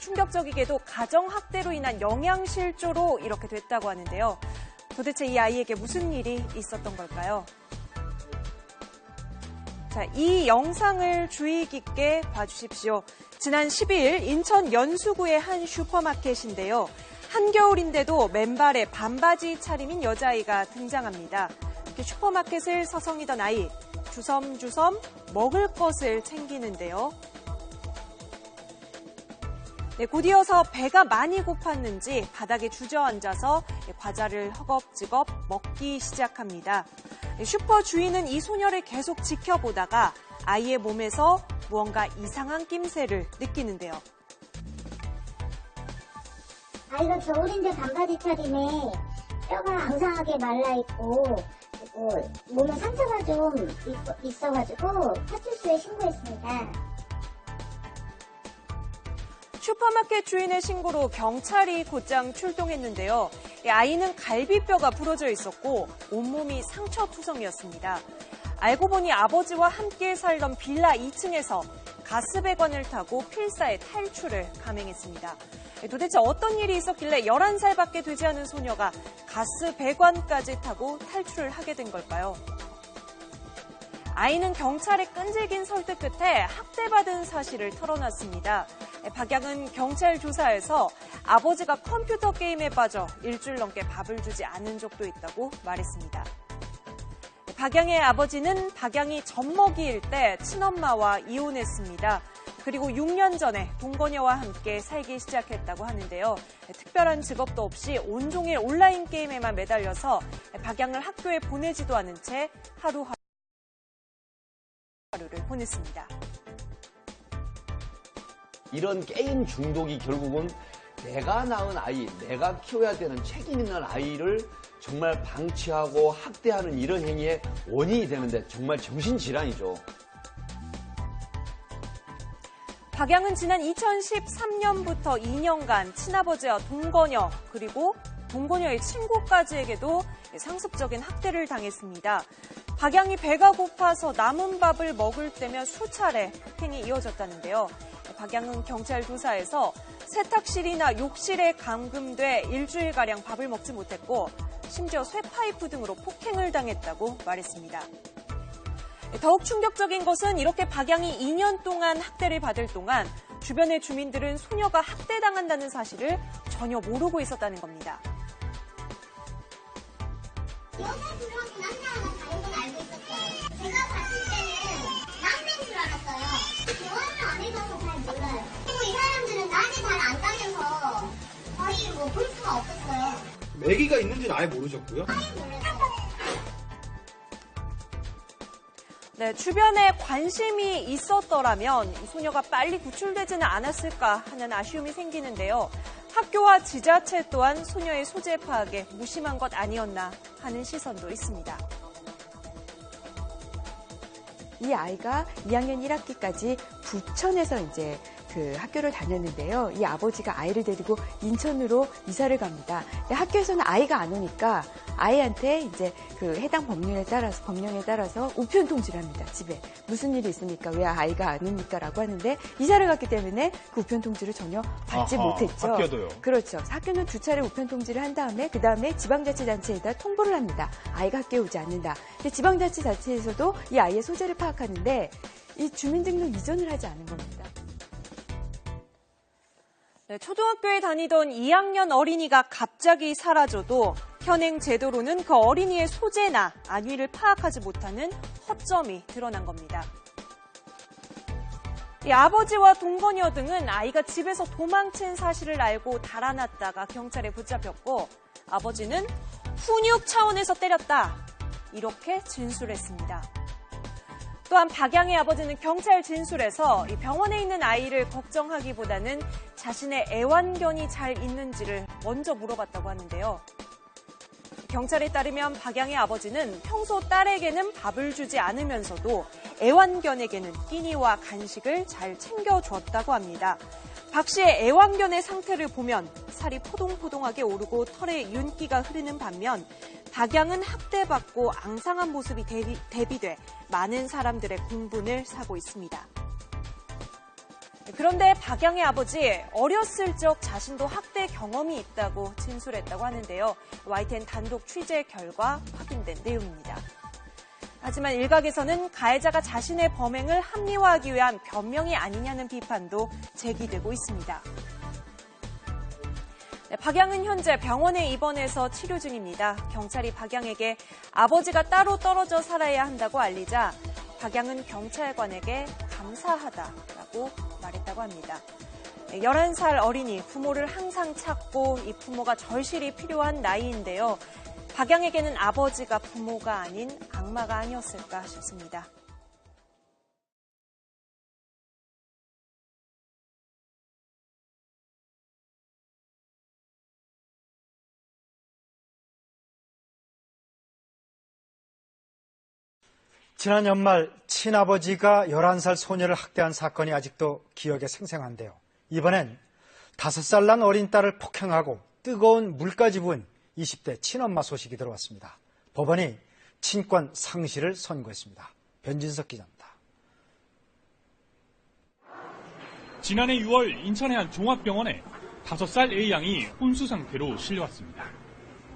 충격적이게도 가정학대로 인한 영양실조로 이렇게 됐다고 하는데요. 도대체 이 아이에게 무슨 일이 있었던 걸까요? 자, 이 영상을 주의 깊게 봐주십시오. 지난 12일 인천 연수구의 한 슈퍼마켓인데요. 한겨울인데도 맨발에 반바지 차림인 여자아이가 등장합니다. 슈퍼마켓을 서성이던 아이, 주섬주섬 먹을 것을 챙기는데요. 네, 곧이어서 배가 많이 고팠는지 바닥에 주저앉아서 과자를 허겁지겁 먹기 시작합니다. 슈퍼 주인은 이 소녀를 계속 지켜보다가 아이의 몸에서 무언가 이상한 낌새를 느끼는데요. 아이가 겨울인데 반바지 차림에 뼈가 앙상하게 말라있고 그리고 몸에 상처가 좀 있어가지고 파출소에 신고했습니다. 슈퍼마켓 주인의 신고로 경찰이 곧장 출동했는데요. 아이는 갈비뼈가 부러져 있었고 온몸이 상처투성이었습니다. 알고 보니 아버지와 함께 살던 빌라 2층에서 가스배관을 타고 필사의 탈출을 감행했습니다. 도대체 어떤 일이 있었길래 11살밖에 되지 않은 소녀가 가스배관까지 타고 탈출을 하게 된 걸까요? 아이는 경찰의 끈질긴 설득 끝에 학대받은 사실을 털어놨습니다. 박양은 경찰 조사에서 아버지가 컴퓨터 게임에 빠져 일주일 넘게 밥을 주지 않은 적도 있다고 말했습니다. 박양의 아버지는 박양이 젖먹이일 때 친엄마와 이혼했습니다. 그리고 6년 전에 동거녀와 함께 살기 시작했다고 하는데요. 특별한 직업도 없이 온종일 온라인 게임에만 매달려서 박양을 학교에 보내지도 않은 채 하루하루를 보냈습니다. 이런 게임 중독이 결국은 내가 낳은 아이, 내가 키워야 되는 책임 있는 아이를 정말 방치하고 학대하는 이런 행위의 원인이 되는데 정말 정신질환이죠. 박양은 지난 2013년부터 2년간 친아버지와 동거녀 그리고 동거녀의 친구까지에게도 상습적인 학대를 당했습니다. 박양이 배가 고파서 남은 밥을 먹을 때면 수차례 폭행이 이어졌다는데요. 박양은 경찰 조사에서 세탁실이나 욕실에 감금돼 일주일가량 밥을 먹지 못했고 심지어 쇠파이프 등으로 폭행을 당했다고 말했습니다. 더욱 충격적인 것은 이렇게 박양이 2년 동안 학대를 받을 동안 주변의 주민들은 소녀가 학대당한다는 사실을 전혀 모르고 있었다는 겁니다. 여자 두 명이 남자 하나 다른 건 알고 있었어요. 제가 봤을 때는 남자인 줄 알았어요. 영화를 안 해봐서 잘 몰라요. 그리고 이 사람들은 낮에 잘 안 다녀서 거의 뭐 볼 수가 없었어요. 매기가 있는지는 아예 모르셨고요? 아예 몰랐어요. 네, 주변에 관심이 있었더라면 이 소녀가 빨리 구출되지는 않았을까 하는 아쉬움이 생기는데요. 학교와 지자체 또한 소녀의 소재 파악에 무심한 것 아니었나 하는 시선도 있습니다. 이 아이가 2학년 1학기까지 부천에서 이제 그 학교를 다녔는데요. 이 아버지가 아이를 데리고 인천으로 이사를 갑니다. 근데 학교에서는 아이가 안 오니까 아이한테 이제 그 해당 법령에 따라서 우편 통지를 합니다. 집에 무슨 일이 있습니까? 왜 아이가 안 옵니까?라고 하는데 이사를 갔기 때문에 그 우편 통지를 전혀 받지 못했죠. 학교도요? 그렇죠. 학교는 두 차례 우편 통지를 한 다음에 그 다음에 지방자치단체에다 통보를 합니다. 아이가 학교에 오지 않는다. 근데 지방자치단체에서도 이 아이의 소재를 파악하는데 이 주민등록 이전을 하지 않은 겁니다. 네, 초등학교에 다니던 2학년 어린이가 갑자기 사라져도 현행 제도로는 그 어린이의 소재나 안위를 파악하지 못하는 허점이 드러난 겁니다. 이 아버지와 동거녀 등은 아이가 집에서 도망친 사실을 알고 달아났다가 경찰에 붙잡혔고 아버지는 훈육 차원에서 때렸다 이렇게 진술했습니다. 또한 박양의 아버지는 경찰 진술에서 이 병원에 있는 아이를 걱정하기보다는 자신의 애완견이 잘 있는지를 먼저 물어봤다고 하는데요. 경찰에 따르면 박양의 아버지는 평소 딸에게는 밥을 주지 않으면서도 애완견에게는 끼니와 간식을 잘 챙겨줬다고 합니다. 박 씨의 애완견의 상태를 보면 살이 포동포동하게 오르고 털에 윤기가 흐르는 반면 박양은 학대받고 앙상한 모습이 대비돼 많은 사람들의 공분을 사고 있습니다. 그런데 박양의 아버지 어렸을 적 자신도 학대 경험이 있다고 진술했다고 하는데요. YTN 단독 취재 결과 확인된 내용입니다. 하지만 일각에서는 가해자가 자신의 범행을 합리화하기 위한 변명이 아니냐는 비판도 제기되고 있습니다. 박양은 현재 병원에 입원해서 치료 중입니다. 경찰이 박양에게 아버지가 따로 떨어져 살아야 한다고 알리자 박양은 경찰관에게 감사하다라고 말했다고 합니다. 11살 어린이, 부모를 항상 찾고 이 부모가 절실히 필요한 나이인데요. 박양에게는 아버지가 부모가 아닌 악마가 아니었을까 싶습니다. 지난 연말 친아버지가 11살 소녀를 학대한 사건이 아직도 기억에 생생한데요. 이번엔 5살 난 어린 딸을 폭행하고 뜨거운 물까지 부은 20대 친엄마 소식이 들어왔습니다. 법원이 친권 상실을 선고했습니다. 변진석 기자입니다. 지난해 6월 인천의 한 종합병원에 5살 A양이 혼수 상태로 실려왔습니다.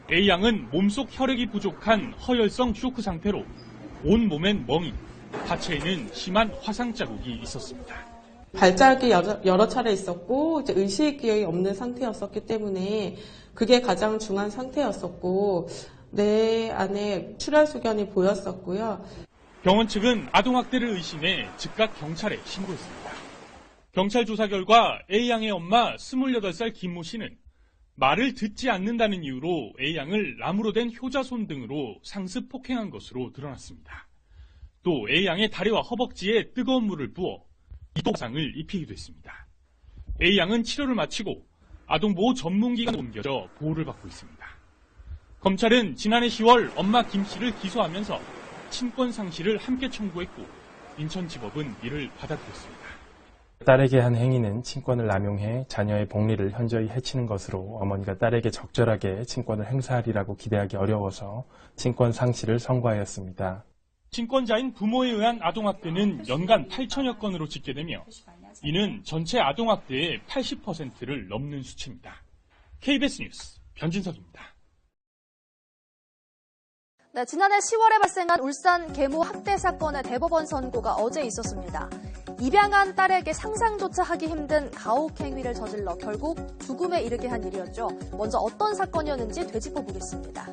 A양은 몸속 혈액이 부족한 허혈성 쇼크 상태로 온몸엔 멍이, 하체에는 심한 화상 자국이 있었습니다. 발작이 여러 차례 있었고 이제 의식이 없는 상태였었기 때문에 그게 가장 중한 상태였었고 내 안에 출혈 소견이 보였었고요. 병원 측은 아동학대를 의심해 즉각 경찰에 신고했습니다. 경찰 조사 결과 A양의 엄마 28살 김모 씨는 말을 듣지 않는다는 이유로 A양을 나무로 된 효자손 등으로 상습 폭행한 것으로 드러났습니다. 또 A양의 다리와 허벅지에 뜨거운 물을 부어 이동상을 입히기도 했습니다. A양은 치료를 마치고 아동보호 전문기관에 옮겨져 보호를 받고 있습니다. 검찰은 지난해 10월 엄마 김 씨를 기소하면서 친권 상실을 함께 청구했고 인천지법은 이를 받아들였습니다. 딸에게 한 행위는 친권을 남용해 자녀의 복리를 현저히 해치는 것으로 어머니가 딸에게 적절하게 친권을 행사하리라고 기대하기 어려워서 친권 상실을 선고하였습니다. 친권자인 부모에 의한 아동학대는 연간 8천여 건으로 집계되며 이는 전체 아동학대의 80%를 넘는 수치입니다. KBS 뉴스 변진석입니다. 네, 지난해 10월에 발생한 울산 계모 학대 사건의 대법원 선고가 어제 있었습니다. 입양한 딸에게 상상조차 하기 힘든 가혹 행위를 저질러 결국 죽음에 이르게 한 일이었죠. 먼저 어떤 사건이었는지 되짚어보겠습니다.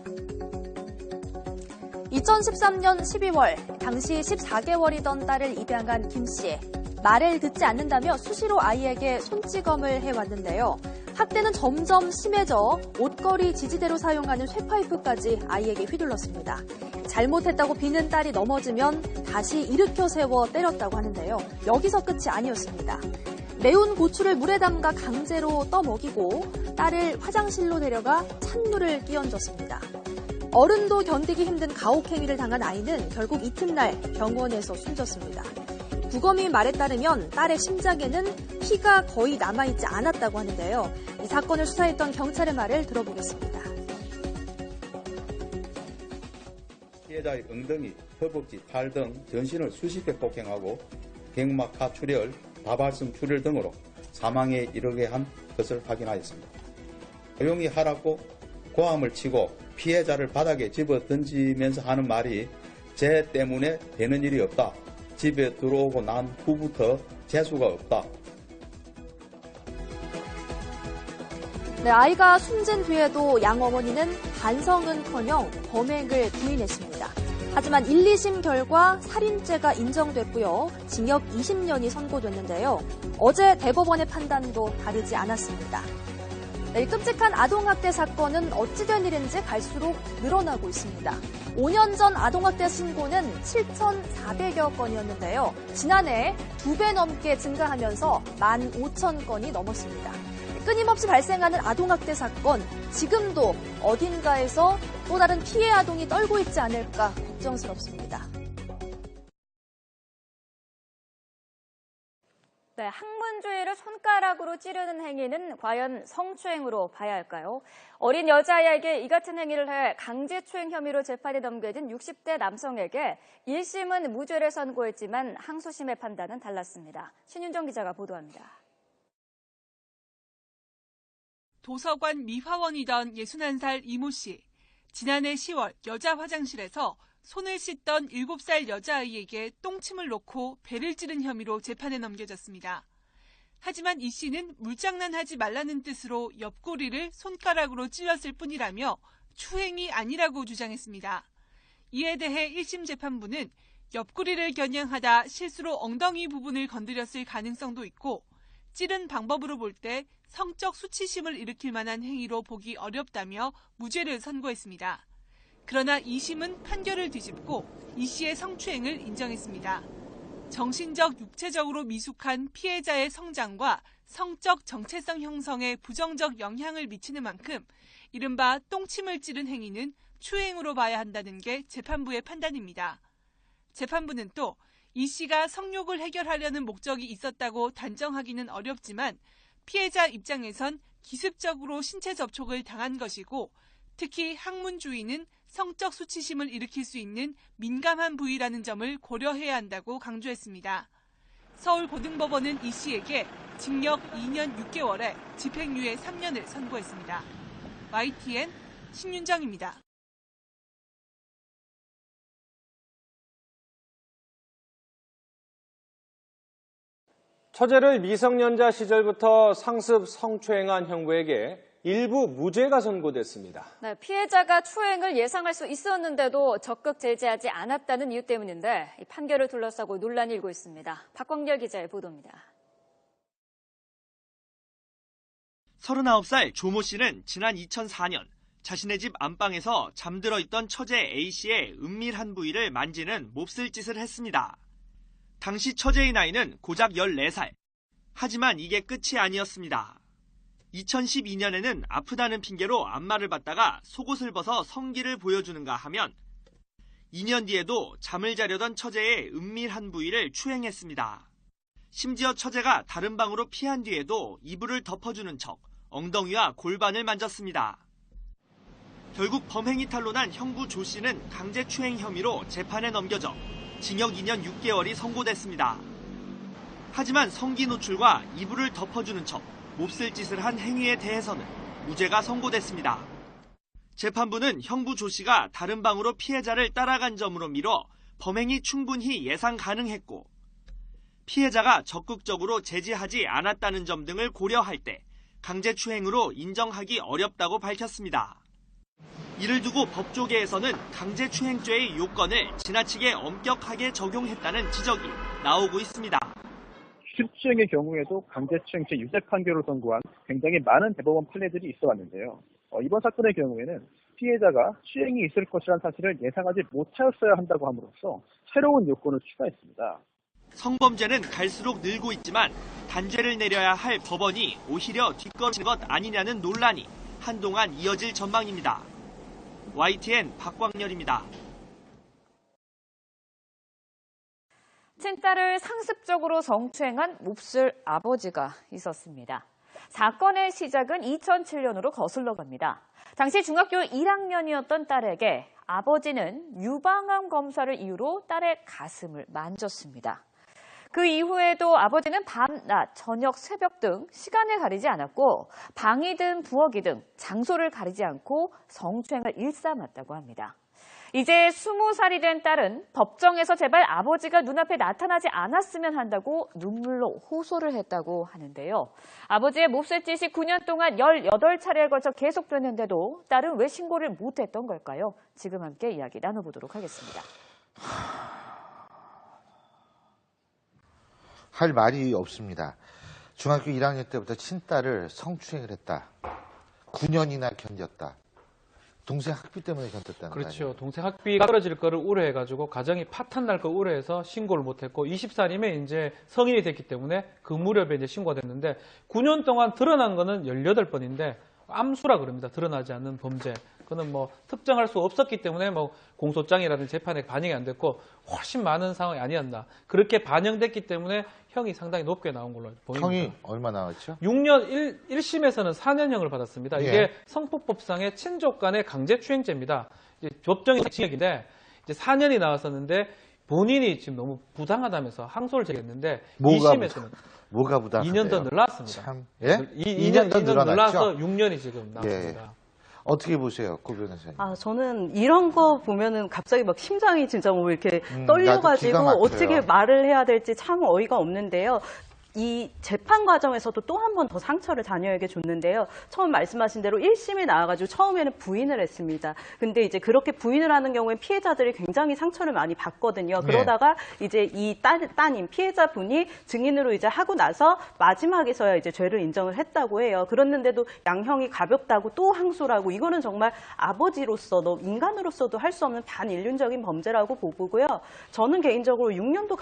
2013년 12월 당시 14개월이던 딸을 입양한 김 씨. 말을 듣지 않는다며 수시로 아이에게 손찌검을 해왔는데요. 학대는 점점 심해져 옷걸이 지지대로 사용하는 쇠파이프까지 아이에게 휘둘렀습니다. 잘못했다고 비는 딸이 넘어지면 다시 일으켜 세워 때렸다고 하는데요. 여기서 끝이 아니었습니다. 매운 고추를 물에 담가 강제로 떠먹이고 딸을 화장실로 데려가 찬물을 끼얹었습니다. 어른도 견디기 힘든 가혹 행위를 당한 아이는 결국 이튿날 병원에서 숨졌습니다. 부검이 말에 따르면 딸의 심장에는 피가 거의 남아있지 않았다고 하는데요. 이 사건을 수사했던 경찰의 말을 들어보겠습니다. 피해자의 엉덩이, 허벅지, 팔 등 전신을 수십 회 폭행하고 갱막 하출혈, 다발성 출혈 등으로 사망에 이르게 한 것을 확인하였습니다. 조용히 하라고 고함을 치고 피해자를 바닥에 집어 던지면서 하는 말이 쟤 때문에 되는 일이 없다. 집에 들어오고 난 후부터 재수가 없다. 네, 아이가 숨진 뒤에도 양 어머니는 반성은커녕 범행을 부인했습니다. 하지만 1, 2심 결과 살인죄가 인정됐고요. 징역 20년이 선고됐는데요. 어제 대법원의 판단도 다르지 않았습니다. 네, 끔찍한 아동학대 사건은 어찌된 일인지 갈수록 늘어나고 있습니다. 5년 전 아동학대 신고는 7,400여 건이었는데요. 지난해 2배 넘게 증가하면서 15,000건이 넘었습니다. 끊임없이 발생하는 아동학대 사건, 지금도 어딘가에서 또 다른 피해 아동이 떨고 있지 않을까 걱정스럽습니다. 네, 학문주의를 손가락으로 찌르는 행위는 과연 성추행으로 봐야 할까요? 어린 여자아이에게 이 같은 행위를 해 강제추행 혐의로 재판에 넘겨진 60대 남성에게 1심은 무죄를 선고했지만 항소심의 판단은 달랐습니다. 신윤정 기자가 보도합니다. 도서관 미화원이던 61살 이모 씨. 지난해 10월 여자 화장실에서 손을 씻던 7살 여자아이에게 똥침을 놓고 배를 찌른 혐의로 재판에 넘겨졌습니다. 하지만 이 씨는 물장난하지 말라는 뜻으로 옆구리를 손가락으로 찔렀을 뿐이라며 추행이 아니라고 주장했습니다. 이에 대해 1심 재판부는 옆구리를 겨냥하다 실수로 엉덩이 부분을 건드렸을 가능성도 있고 찌른 방법으로 볼 때 성적 수치심을 일으킬 만한 행위로 보기 어렵다며 무죄를 선고했습니다. 그러나 2심은 판결을 뒤집고 이 씨의 성추행을 인정했습니다. 정신적, 육체적으로 미숙한 피해자의 성장과 성적 정체성 형성에 부정적 영향을 미치는 만큼 이른바 똥침을 찌른 행위는 추행으로 봐야 한다는 게 재판부의 판단입니다. 재판부는 또 이 씨가 성욕을 해결하려는 목적이 있었다고 단정하기는 어렵지만 피해자 입장에선 기습적으로 신체 접촉을 당한 것이고 특히 학문주의는 성적 수치심을 일으킬 수 있는 민감한 부위라는 점을 고려해야 한다고 강조했습니다. 서울고등법원은 이 씨에게 징역 2년 6개월에 집행유예 3년을 선고했습니다. YTN 신윤정입니다. 처제를 미성년자 시절부터 상습 성추행한 형부에게 일부 무죄가 선고됐습니다. 네, 피해자가 추행을 예상할 수 있었는데도 적극 제재하지 않았다는 이유 때문인데 이 판결을 둘러싸고 논란이 일고 있습니다. 박광렬 기자의 보도입니다. 39살 조모 씨는 지난 2004년 자신의 집 안방에서 잠들어 있던 처제 A씨의 은밀한 부위를 만지는 몹쓸 짓을 했습니다. 당시 처제의 나이는 고작 14살. 하지만 이게 끝이 아니었습니다. 2012년에는 아프다는 핑계로 안마를 받다가 속옷을 벗어 성기를 보여주는가 하면 2년 뒤에도 잠을 자려던 처제의 은밀한 부위를 추행했습니다. 심지어 처제가 다른 방으로 피한 뒤에도 이불을 덮어주는 척 엉덩이와 골반을 만졌습니다. 결국 범행이 탄로난 형부 조 씨는 강제추행 혐의로 재판에 넘겨져 징역 2년 6개월이 선고됐습니다. 하지만 성기 노출과 이불을 덮어주는 척 몹쓸 짓을 한 행위에 대해서는 무죄가 선고됐습니다. 재판부는 형부 조 씨가 다른 방으로 피해자를 따라간 점으로 미뤄 범행이 충분히 예상 가능했고 피해자가 적극적으로 제지하지 않았다는 점 등을 고려할 때 강제추행으로 인정하기 어렵다고 밝혔습니다. 이를 두고 법조계에서는 강제추행죄의 요건을 지나치게 엄격하게 적용했다는 지적이 나오고 있습니다. 기습추행의 경우에도 강제추행죄 유죄 판결을 선고한 굉장히 많은 대법원 판례들이 있어 왔는데요. 이번 사건의 경우에는 피해자가 추행이 있을 것이라는 사실을 예상하지 못하였어야 한다고 함으로써 새로운 요건을 추가했습니다. 성범죄는 갈수록 늘고 있지만 단죄를 내려야 할 법원이 오히려 뒷걸음치는 것 아니냐는 논란이 한동안 이어질 전망입니다. YTN 박광렬입니다. 친딸을 상습적으로 성추행한 몹쓸 아버지가 있었습니다. 사건의 시작은 2007년으로 거슬러 갑니다. 당시 중학교 1학년이었던 딸에게 아버지는 유방암 검사를 이유로 딸의 가슴을 만졌습니다. 그 이후에도 아버지는 밤, 낮, 저녁, 새벽 등 시간을 가리지 않았고 방이든 부엌이든 장소를 가리지 않고 성추행을 일삼았다고 합니다. 이제 20살이 된 딸은 법정에서 제발 아버지가 눈앞에 나타나지 않았으면 한다고 눈물로 호소를 했다고 하는데요. 아버지의 몹쓸 짓이 9년 동안 18차례에 걸쳐 계속됐는데도 딸은 왜 신고를 못했던 걸까요? 지금 함께 이야기 나눠보도록 하겠습니다. 할 말이 없습니다. 중학교 1학년 때부터 친딸을 성추행을 했다. 9년이나 견뎠다. 동생 학비 때문에 견뎠다는 그렇죠. 거 아니에요? 동생 학비가 떨어질 거를 우려해가지고 가정이 파탄 날 걸 우려해서 신고를 못했고 20살이면 이제 성인이 됐기 때문에 그 무렵에 이제 신고가 됐는데 9년 동안 드러난 거는 18번인데 암수라 그럽니다. 드러나지 않는 범죄. 그는 뭐 특정할 수 없었기 때문에 뭐 공소장이라든지 재판에 반영이 안 됐고 훨씬 많은 상황이 아니었나. 그렇게 반영됐기 때문에 형이 상당히 높게 나온 걸로 보입니다. 형이 얼마 나왔죠? 6년 1심에서는 4년형을 받았습니다. 예. 이게 성폭법상의 친족 간의 강제추행죄입니다. 이제 법정이 징역인데 이제 4년이 나왔었는데 본인이 지금 너무 부당하다면서 항소를 제기했는데 2심에서는 뭐가 부당하대요? 2년 더 늘어났습니다. 참, 예? 2년 더 늘어났죠? 늘어나서 6년이 지금 나왔습니다. 예. 어떻게 보세요, 고 변호사님? 저는 이런 거 보면은 갑자기 막 심장이 진짜 뭐 이렇게 나도 기가 떨려가지고 막혀요. 어떻게 말을 해야 될지 참 어이가 없는데요. 이 재판 과정에서도 또 한 번 더 상처를 자녀에게 줬는데요. 처음 말씀하신 대로 1심에 나와가지고 처음에는 부인을 했습니다. 근데 이제 그렇게 부인을 하는 경우에 피해자들이 굉장히 상처를 많이 받거든요. 그러다가 이제 이 따님 피해자분이 증인으로 이제 하고 나서 마지막에서야 이제 죄를 인정을 했다고 해요. 그랬는데도 양형이 가볍다고 또 항소를 하고 이거는 정말 아버지로서 인간으로서도 할 수 없는 반인륜적인 범죄라고 보고요. 저는 개인적으로 6년도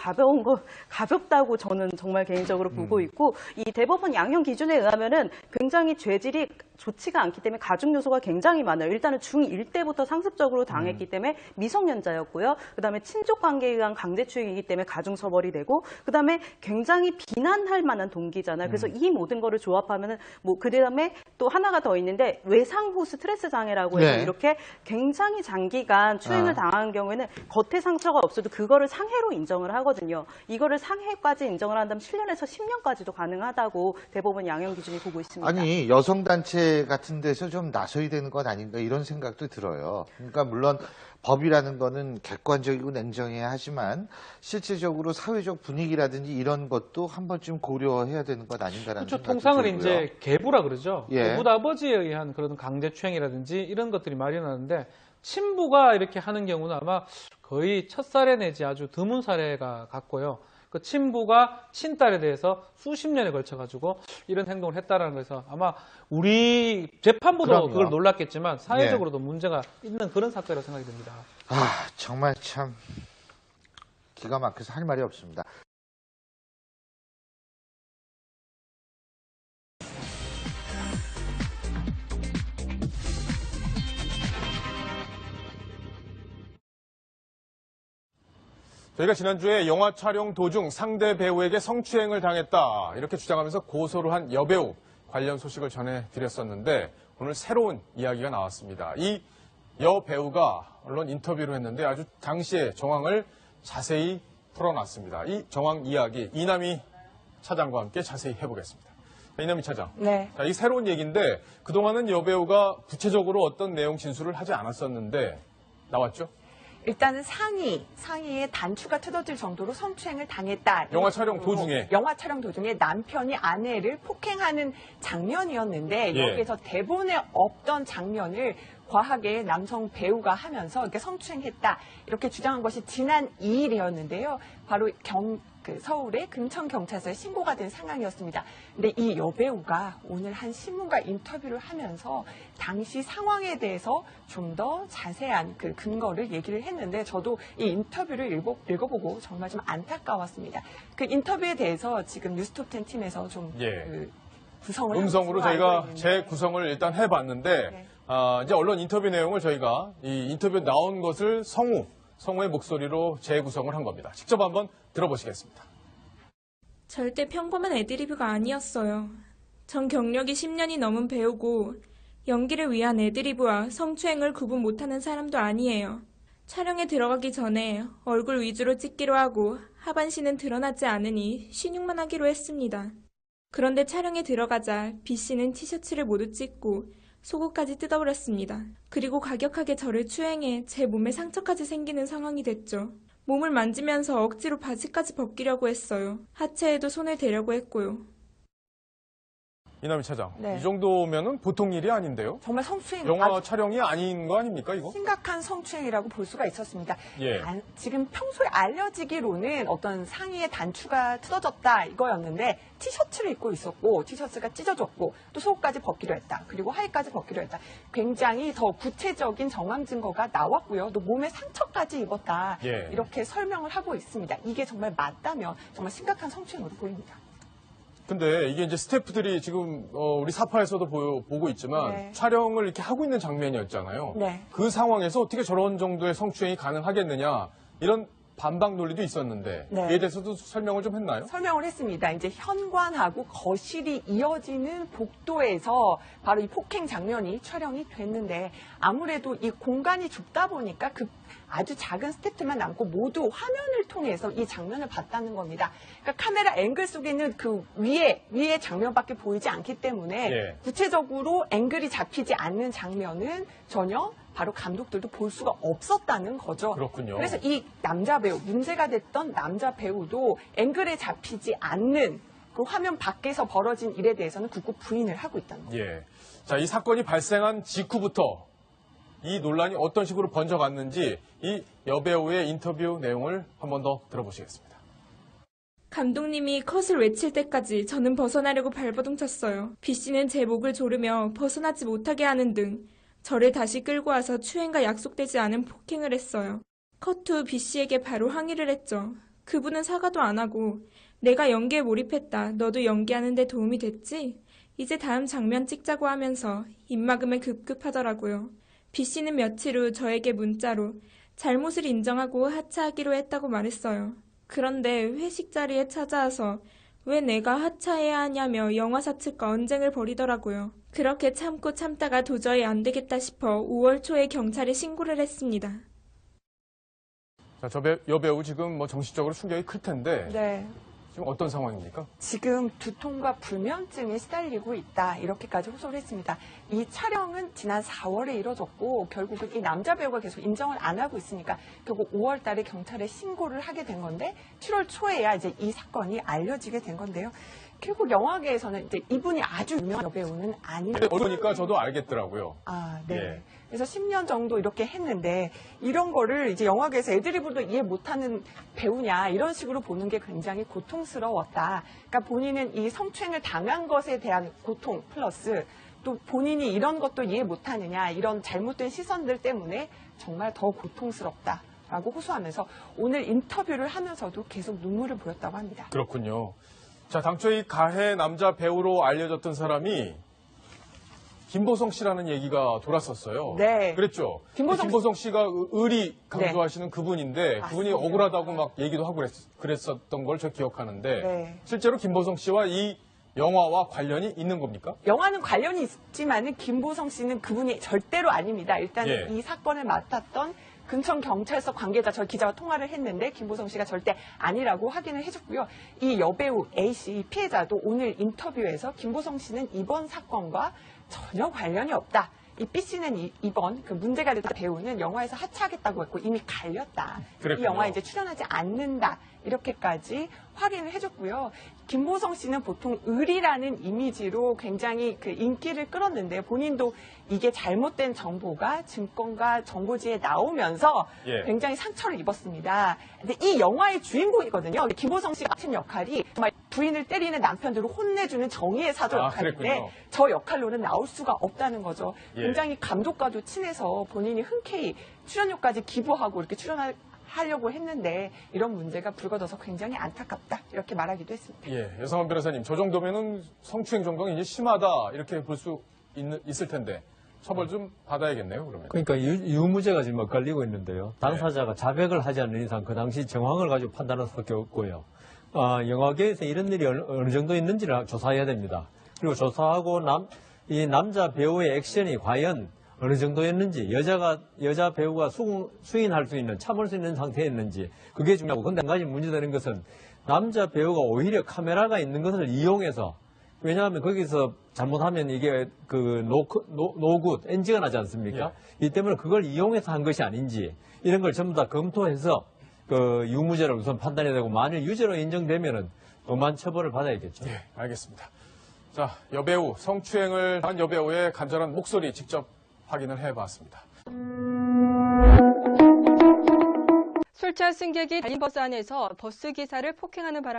가볍다고 저는 정말 개인적으로 보고 있고 이 대법원 양형 기준에 의하면은 굉장히 죄질이 좋지가 않기 때문에 가중 요소가 굉장히 많아요. 일단은 중1 때부터 상습적으로 당했기 때문에 미성년자였고요. 그다음에 친족 관계에 의한 강제추행이기 때문에 가중 처벌이 되고 그다음에 굉장히 비난할 만한 동기잖아요. 그래서 이 모든 거를 조합하면은 뭐 그다음에 또 하나가 더 있는데 외상 후 스트레스 장애라고 해서 네. 이렇게 굉장히 장기간 추행을 당하는 경우에는 겉에 상처가 없어도 그거를 상해로 인정을 하거든요. 이거를 상해까지 인정을 한다면 7년에서 10년까지도 가능하다고 대법원 양형 기준이 보고 있습니다. 아니, 여성단체 같은 데서 좀 나서야 되는 것 아닌가 이런 생각도 들어요. 그러니까 물론 법이라는 거는 객관적이고 냉정해야 하지만 실질적으로 사회적 분위기라든지 이런 것도 한 번쯤 고려해야 되는 것 아닌가라는 그렇죠. 생각도 통상은 들고요. 이제 계부라 그러죠. 예. 계부 아버지에 의한 그런 강제추행이라든지 이런 것들이 마련하는데 친부가 이렇게 하는 경우는 아마 거의 첫 사례 내지 아주 드문 사례가 같고요. 그 친부가 친딸에 대해서 수십 년에 걸쳐가지고 이런 행동을 했다라는 거에서 아마 우리 재판부도 그럼요. 그걸 놀랐겠지만 사회적으로도 문제가 있는 그런 사건이라고 생각이 듭니다. 정말 참 기가 막혀서 할 말이 없습니다. 저희가 지난주에 영화 촬영 도중 상대 배우에게 성추행을 당했다 이렇게 주장하면서 고소를 한 여배우 관련 소식을 전해드렸었는데 오늘 새로운 이야기가 나왔습니다. 이 여배우가 언론 인터뷰를 했는데 아주 당시의 정황을 자세히 풀어놨습니다. 이 정황 이야기 이남희 차장과 함께 자세히 해보겠습니다. 이남희 차장. 네. 자, 이 새로운 얘기인데 그동안은 여배우가 구체적으로 어떤 내용 진술을 하지 않았었는데 나왔죠? 일단은 상의에 단추가 뜯어질 정도로 성추행을 당했다. 영화 촬영 도중에. 영화 촬영 도중에 남편이 아내를 폭행하는 장면이었는데 예. 여기에서 대본에 없던 장면을 과하게 남성 배우가 하면서 이렇게 성추행했다. 이렇게 주장한 것이 지난 2일이었는데요. 바로 서울의 금천경찰서에 신고가 된 상황이었습니다. 근데 이 여배우가 오늘 한 신문과 인터뷰를 하면서 당시 상황에 대해서 좀 더 자세한 그 근거를 얘기를 했는데 저도 이 인터뷰를 읽어보고 정말 좀 안타까웠습니다. 그 인터뷰에 대해서 지금 뉴스톱10 팀에서 좀 구성을 음성으로 하고 저희가 있는데. 재구성을 일단 해봤는데 이제 언론 인터뷰 내용을 저희가 이 인터뷰 나온 것을 성우의 목소리로 재구성을 한 겁니다. 직접 한번 들어보시겠습니다. 절대 평범한 애드리브가 아니었어요. 전 경력이 10년이 넘은 배우고 연기를 위한 애드리브와 성추행을 구분 못하는 사람도 아니에요. 촬영에 들어가기 전에 얼굴 위주로 찍기로 하고 하반신은 드러나지 않으니 신육만 하기로 했습니다. 그런데 촬영에 들어가자 B씨는 티셔츠를 모두 찢고 속옷까지 뜯어버렸습니다. 그리고 가격하게 저를 추행해 제 몸에 상처까지 생기는 상황이 됐죠. 몸을 만지면서 억지로 바지까지 벗기려고 했어요. 하체에도 손을 대려고 했고요. 이남희 차장, 네. 이 정도면은 보통 일이 아닌데요? 정말 성추행 영화 촬영이 아닌 거 아닙니까, 이거? 심각한 성추행이라고 볼 수가 있었습니다. 예. 지금 평소에 알려지기로는 어떤 상의의 단추가 뜯어졌다 이거였는데 티셔츠를 입고 있었고 티셔츠가 찢어졌고 또 속옷까지 벗기로 했다. 그리고 하의까지 벗기로 했다. 굉장히 더 구체적인 정황 증거가 나왔고요. 또 몸에 상처까지 입었다. 예. 이렇게 설명을 하고 있습니다. 이게 정말 맞다면 정말 심각한 성추행으로 보입니다. 근데 이게 이제 스태프들이 지금 우리 사파에서도 보고 있지만 네. 촬영을 이렇게 하고 있는 장면이었잖아요. 네. 그 상황에서 어떻게 저런 정도의 성추행이 가능하겠느냐 이런 반박 논리도 있었는데 네. 이에 대해서도 설명을 좀 했나요? 설명을 했습니다. 이제 현관하고 거실이 이어지는 복도에서 바로 이 폭행 장면이 촬영이 됐는데 아무래도 이 공간이 좁다 보니까 그 아주 작은 스태프만 남고 모두 화면을 통해서 이 장면을 봤다는 겁니다. 그러니까 카메라 앵글 속에는 그 위에 장면밖에 보이지 않기 때문에 예. 구체적으로 앵글이 잡히지 않는 장면은 전혀 바로 감독들도 볼 수가 없었다는 거죠. 그렇군요. 그래서 이 남자 배우, 문제가 됐던 남자 배우도 앵글에 잡히지 않는 그 화면 밖에서 벌어진 일에 대해서는 굳고 부인을 하고 있다는 거죠. 예. 자, 이 사건이 발생한 직후부터 이 논란이 어떤 식으로 번져갔는지 이 여배우의 인터뷰 내용을 한 번 더 들어보시겠습니다. 감독님이 컷을 외칠 때까지 저는 벗어나려고 발버둥 쳤어요. B씨는 제 목을 조르며 벗어나지 못하게 하는 등 저를 다시 끌고 와서 추행과 약속되지 않은 폭행을 했어요. 컷 후 B씨에게 바로 항의를 했죠. 그분은 사과도 안 하고 내가 연기에 몰입했다. 너도 연기하는 데 도움이 됐지? 이제 다음 장면 찍자고 하면서 입막음에 급급하더라고요. B씨는 며칠 후 저에게 문자로 잘못을 인정하고 하차하기로 했다고 말했어요. 그런데 회식 자리에 찾아와서 왜 내가 하차해야 하냐며 영화사측과 언쟁을 벌이더라고요. 그렇게 참고 참다가 도저히 안 되겠다 싶어 5월 초에 경찰에 신고를 했습니다. 자, 여배우 지금 뭐 정신적으로 충격이 클 텐데 네. 지금 어떤 상황입니까? 지금 두통과 불면증에 시달리고 있다. 이렇게까지 호소를 했습니다. 이 촬영은 지난 4월에 이뤄졌고 결국은 이 남자 배우가 계속 인정을 안 하고 있으니까 결국 5월 달에 경찰에 신고를 하게 된 건데 7월 초에야 이제 이 사건이 알려지게 된 건데요. 결국 영화계에서는 이제 이분이 아주 유명한 여배우는 아니에요. 보니까 저도 알겠더라고요. 아, 네. 예. 그래서 10년 정도 이렇게 했는데 이런 거를 이제 영화계에서 애드리브도 이해 못하는 배우냐 이런 식으로 보는 게 굉장히 고통스러웠다. 그러니까 본인은 이 성추행을 당한 것에 대한 고통 플러스 또 본인이 이런 것도 이해 못하느냐 이런 잘못된 시선들 때문에 정말 더 고통스럽다라고 호소하면서 오늘 인터뷰를 하면서도 계속 눈물을 보였다고 합니다. 그렇군요. 자, 당초 이 가해 남자 배우로 알려졌던 사람이 김보성 씨라는 얘기가 돌았었어요. 네. 그랬죠. 김보성 씨가 의리 강조하시는 그분인데 그분이 맞습니다. 억울하다고 막 얘기도 하고 그랬었던 걸 저 기억하는데 네. 실제로 김보성 씨와 이 영화와 관련이 있는 겁니까? 영화는 관련이 있지만은 김보성 씨는 그분이 절대로 아닙니다. 일단 예. 이 사건을 맡았던 근천경찰서 관계자 저희 기자와 통화를 했는데 김보성 씨가 절대 아니라고 확인을 해줬고요. 이 여배우 A씨 피해자도 오늘 인터뷰에서 김보성 씨는 이번 사건과 전혀 관련이 없다. 이 B씨는 이번 그 문제가 됐던 배우는 영화에서 하차하겠다고 했고 이미 갈렸다. 그랬군요. 이 영화에 이제 출연하지 않는다. 이렇게까지 확인을 해줬고요. 김보성 씨는 보통 의리라는 이미지로 굉장히 그 인기를 끌었는데 본인도 이게 잘못된 정보가 증권가 정보지에 나오면서 예. 굉장히 상처를 입었습니다. 근데 이 영화의 주인공이거든요. 김보성 씨 같은 역할이 정말 부인을 때리는 남편들을 혼내주는 정의의 사도 역할인데 그랬군요. 저 역할로는 나올 수가 없다는 거죠. 예. 굉장히 감독과도 친해서 본인이 흔쾌히 출연료까지 기부하고 이렇게 출연하려고 했는데 이런 문제가 불거져서 굉장히 안타깝다 이렇게 말하기도 했습니다. 예, 여성한 변호사님, 저 정도면은 성추행 정도는 이제 심하다 이렇게 볼 수 있을 텐데 처벌 좀 받아야겠네요, 그러면. 그러니까 유무죄가 지금 엇갈리고 있는데요. 당사자가 자백을 하지 않는 이상 그 당시 정황을 가지고 판단할 수밖에 없고요. 영화계에서 이런 일이 어느 정도 있는지를 조사해야 됩니다. 그리고 조사하고 이 남자 배우의 액션이 과연 어느 정도였는지, 여자 배우가 수인할 수 있는, 참을 수 있는 상태였는지, 그게 중요하고, 근데 한 가지 문제되는 것은 남자 배우가 오히려 카메라가 있는 것을 이용해서, 왜냐하면 거기서 잘못하면 이게 노굿, NG가 나지 않습니까? 이 때문에 그걸 이용해서 한 것이 아닌지, 이런 걸 전부 다 검토해서 유무죄를 우선 판단해야 되고, 만일 유죄로 인정되면은 엄한 처벌을 받아야겠죠. 예, 알겠습니다. 자, 여배우, 성추행을 한 여배우의 간절한 목소리 직접 확인을 해봤습니다. 술 취한 승객이 달린 버스 안에서 버스 기사를 폭행하는 바람에